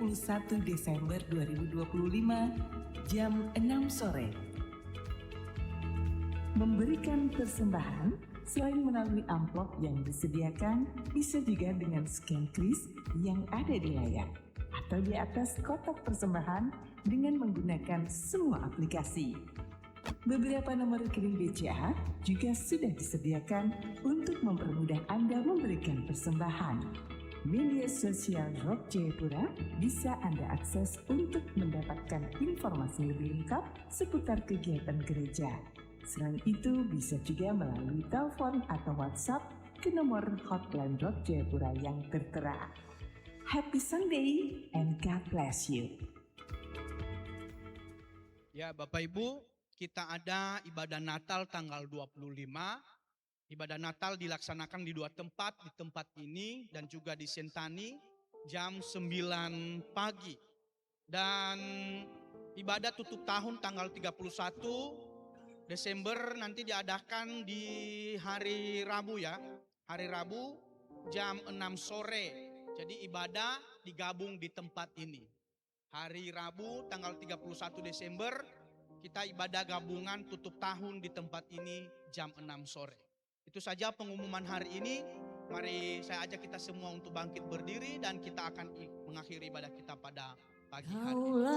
Desember 2025 jam 6 sore. Memberikan persembahan selain melalui amplop yang disediakan, bisa juga dengan scan kris yang ada di layar atau di atas kotak persembahan dengan menggunakan semua aplikasi. Beberapa nomor rekening BCA juga sudah disediakan untuk mempermudah Anda memberikan persembahan. Media sosial Rock Jayapura bisa Anda akses untuk mendapatkan informasi lebih lengkap seputar kegiatan gereja. Selain itu, bisa juga melalui telepon atau WhatsApp ke nomor hotline Rock Jayapura yang tertera. Happy Sunday and God bless you. Ya Bapak Ibu, kita ada ibadah Natal tanggal 25. Ibadah Natal dilaksanakan di dua tempat, di tempat ini dan juga di Sentani jam 9 pagi. Dan ibadah tutup tahun tanggal 31 Desember nanti diadakan di hari Rabu ya. Hari Rabu jam 6 sore. Jadi ibadah digabung di tempat ini. Hari Rabu tanggal 31 Desember kita ibadah gabungan tutup tahun di tempat ini jam 6 sore. Itu saja pengumuman hari ini. Mari saya ajak kita semua untuk bangkit berdiri dan kita akan mengakhiri ibadah kita pada pagi hari ini.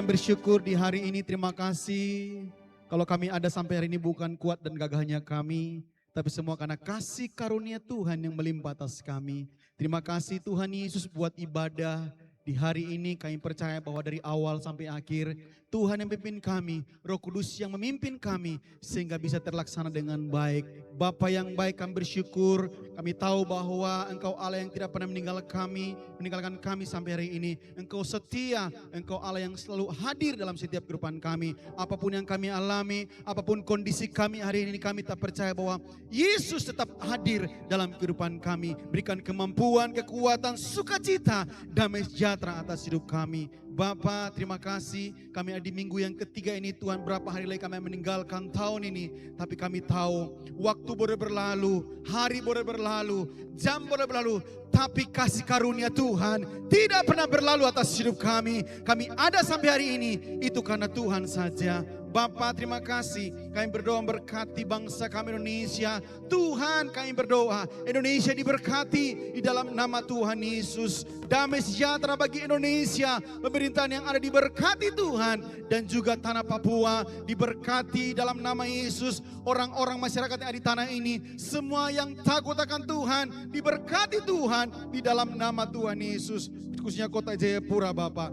kami bersyukur di hari ini, terima kasih. Kalau kami ada sampai hari ini bukan kuat dan gagahnya kami, tapi semua karena kasih karunia Tuhan yang melimpah atas kami. Terima kasih Tuhan Yesus buat ibadah di hari ini. Kami percaya bahwa dari awal sampai akhir Tuhan yang memimpin kami, Roh Kudus yang memimpin kami sehingga bisa terlaksana dengan baik. Bapa yang baik, kami bersyukur. Kami tahu bahwa Engkau Allah yang tidak pernah meninggalkan kami sampai hari ini. Engkau setia, Engkau Allah yang selalu hadir dalam setiap kehidupan kami. Apapun yang kami alami, apapun kondisi kami hari ini, kami tak percaya bahwa Yesus tetap hadir dalam kehidupan kami. Berikan kemampuan, kekuatan, sukacita, damai sejahtera atas hidup kami. Bapa, terima kasih. Kami ada di minggu yang ketiga ini Tuhan, berapa hari lagi kami meninggalkan tahun ini. Tapi kami tahu waktu boleh berlalu, hari boleh berlalu, jam boleh berlalu. Tapi kasih karunia Tuhan tidak pernah berlalu atas hidup kami. Kami ada sampai hari ini, itu karena Tuhan saja. Bapa, terima kasih. Kami berdoa berkati bangsa kami Indonesia. Tuhan, kami berdoa Indonesia diberkati di dalam nama Tuhan Yesus. Damai sejahtera bagi Indonesia. Pemerintahan yang ada diberkati Tuhan. Dan juga tanah Papua diberkati dalam nama Yesus. Orang-orang masyarakat yang ada di tanah ini, semua yang takut akan Tuhan diberkati Tuhan di dalam nama Tuhan Yesus. Khususnya kota Jayapura, Bapak.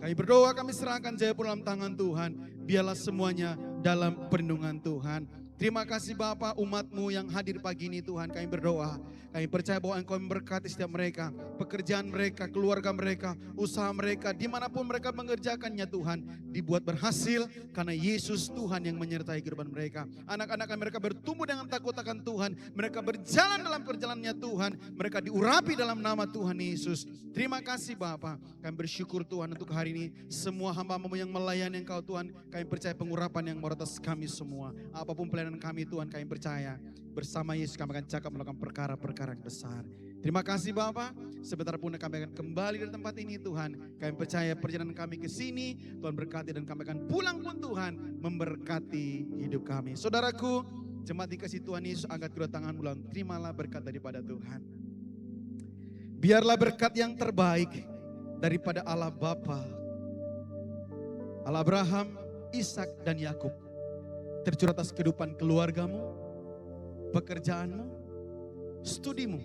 Kami berdoa, kami serahkan Jayapura dalam tangan Tuhan. Biarlah semuanya dalam perlindungan Tuhan. Terima kasih Bapa, umat-Mu yang hadir pagi ini Tuhan. Kami berdoa, kami percaya bahwa Engkau memberkati setiap mereka. Pekerjaan mereka, keluarga mereka, usaha mereka, dimanapun mereka mengerjakannya Tuhan. Dibuat berhasil karena Yesus Tuhan yang menyertai kehidupan mereka. Anak-anak mereka bertumbuh dengan takut akan Tuhan. Mereka berjalan dalam perjalanannya Tuhan. Mereka diurapi dalam nama Tuhan Yesus. Terima kasih Bapa. Kami bersyukur Tuhan untuk hari ini. Semua hamba-Mu yang melayani Engkau Tuhan. Kami percaya pengurapan yang atas kami semua. Apapun pelayanan kami Tuhan, kami percaya bersama Yesus kami akan cakap melakukan perkara-perkara yang besar. Terima kasih Bapa. Sebentar pun kami akan kembali dari tempat ini Tuhan. Kami percaya perjalanan kami ke sini Tuhan berkati dan kami akan pulang pun Tuhan memberkati hidup kami. Saudaraku, jemaat dikasih Tuhan Yesus, angkat kedua tanganmu dan terimalah berkat daripada Tuhan. Biarlah berkat yang terbaik daripada Allah Bapa, Allah Abraham, Ishak dan Yakub tercurah atas kehidupan keluargamu, pekerjaanmu, studimu,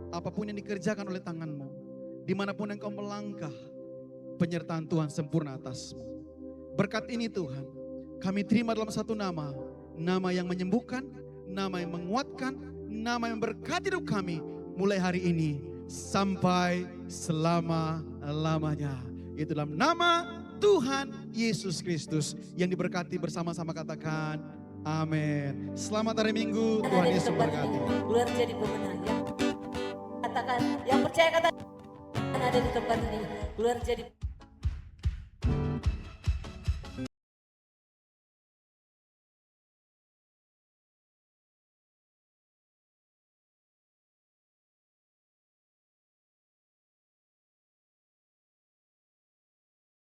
apapun yang dikerjakan oleh tanganmu, dimanapun engkau melangkah, penyertaan Tuhan sempurna atasmu. Berkat ini Tuhan, kami terima dalam satu nama, nama yang menyembuhkan, nama yang menguatkan, nama yang berkati hidup kami, mulai hari ini sampai selama-lamanya. Itu dalam nama Tuhan Yesus Kristus yang diberkati bersama-sama, katakan amin. Selamat hari Minggu, Tuhan Yesus memberkati. Keluar jadi pemenang ya. Katakan, yang percaya katakan ada di tempat ini. Keluar jadi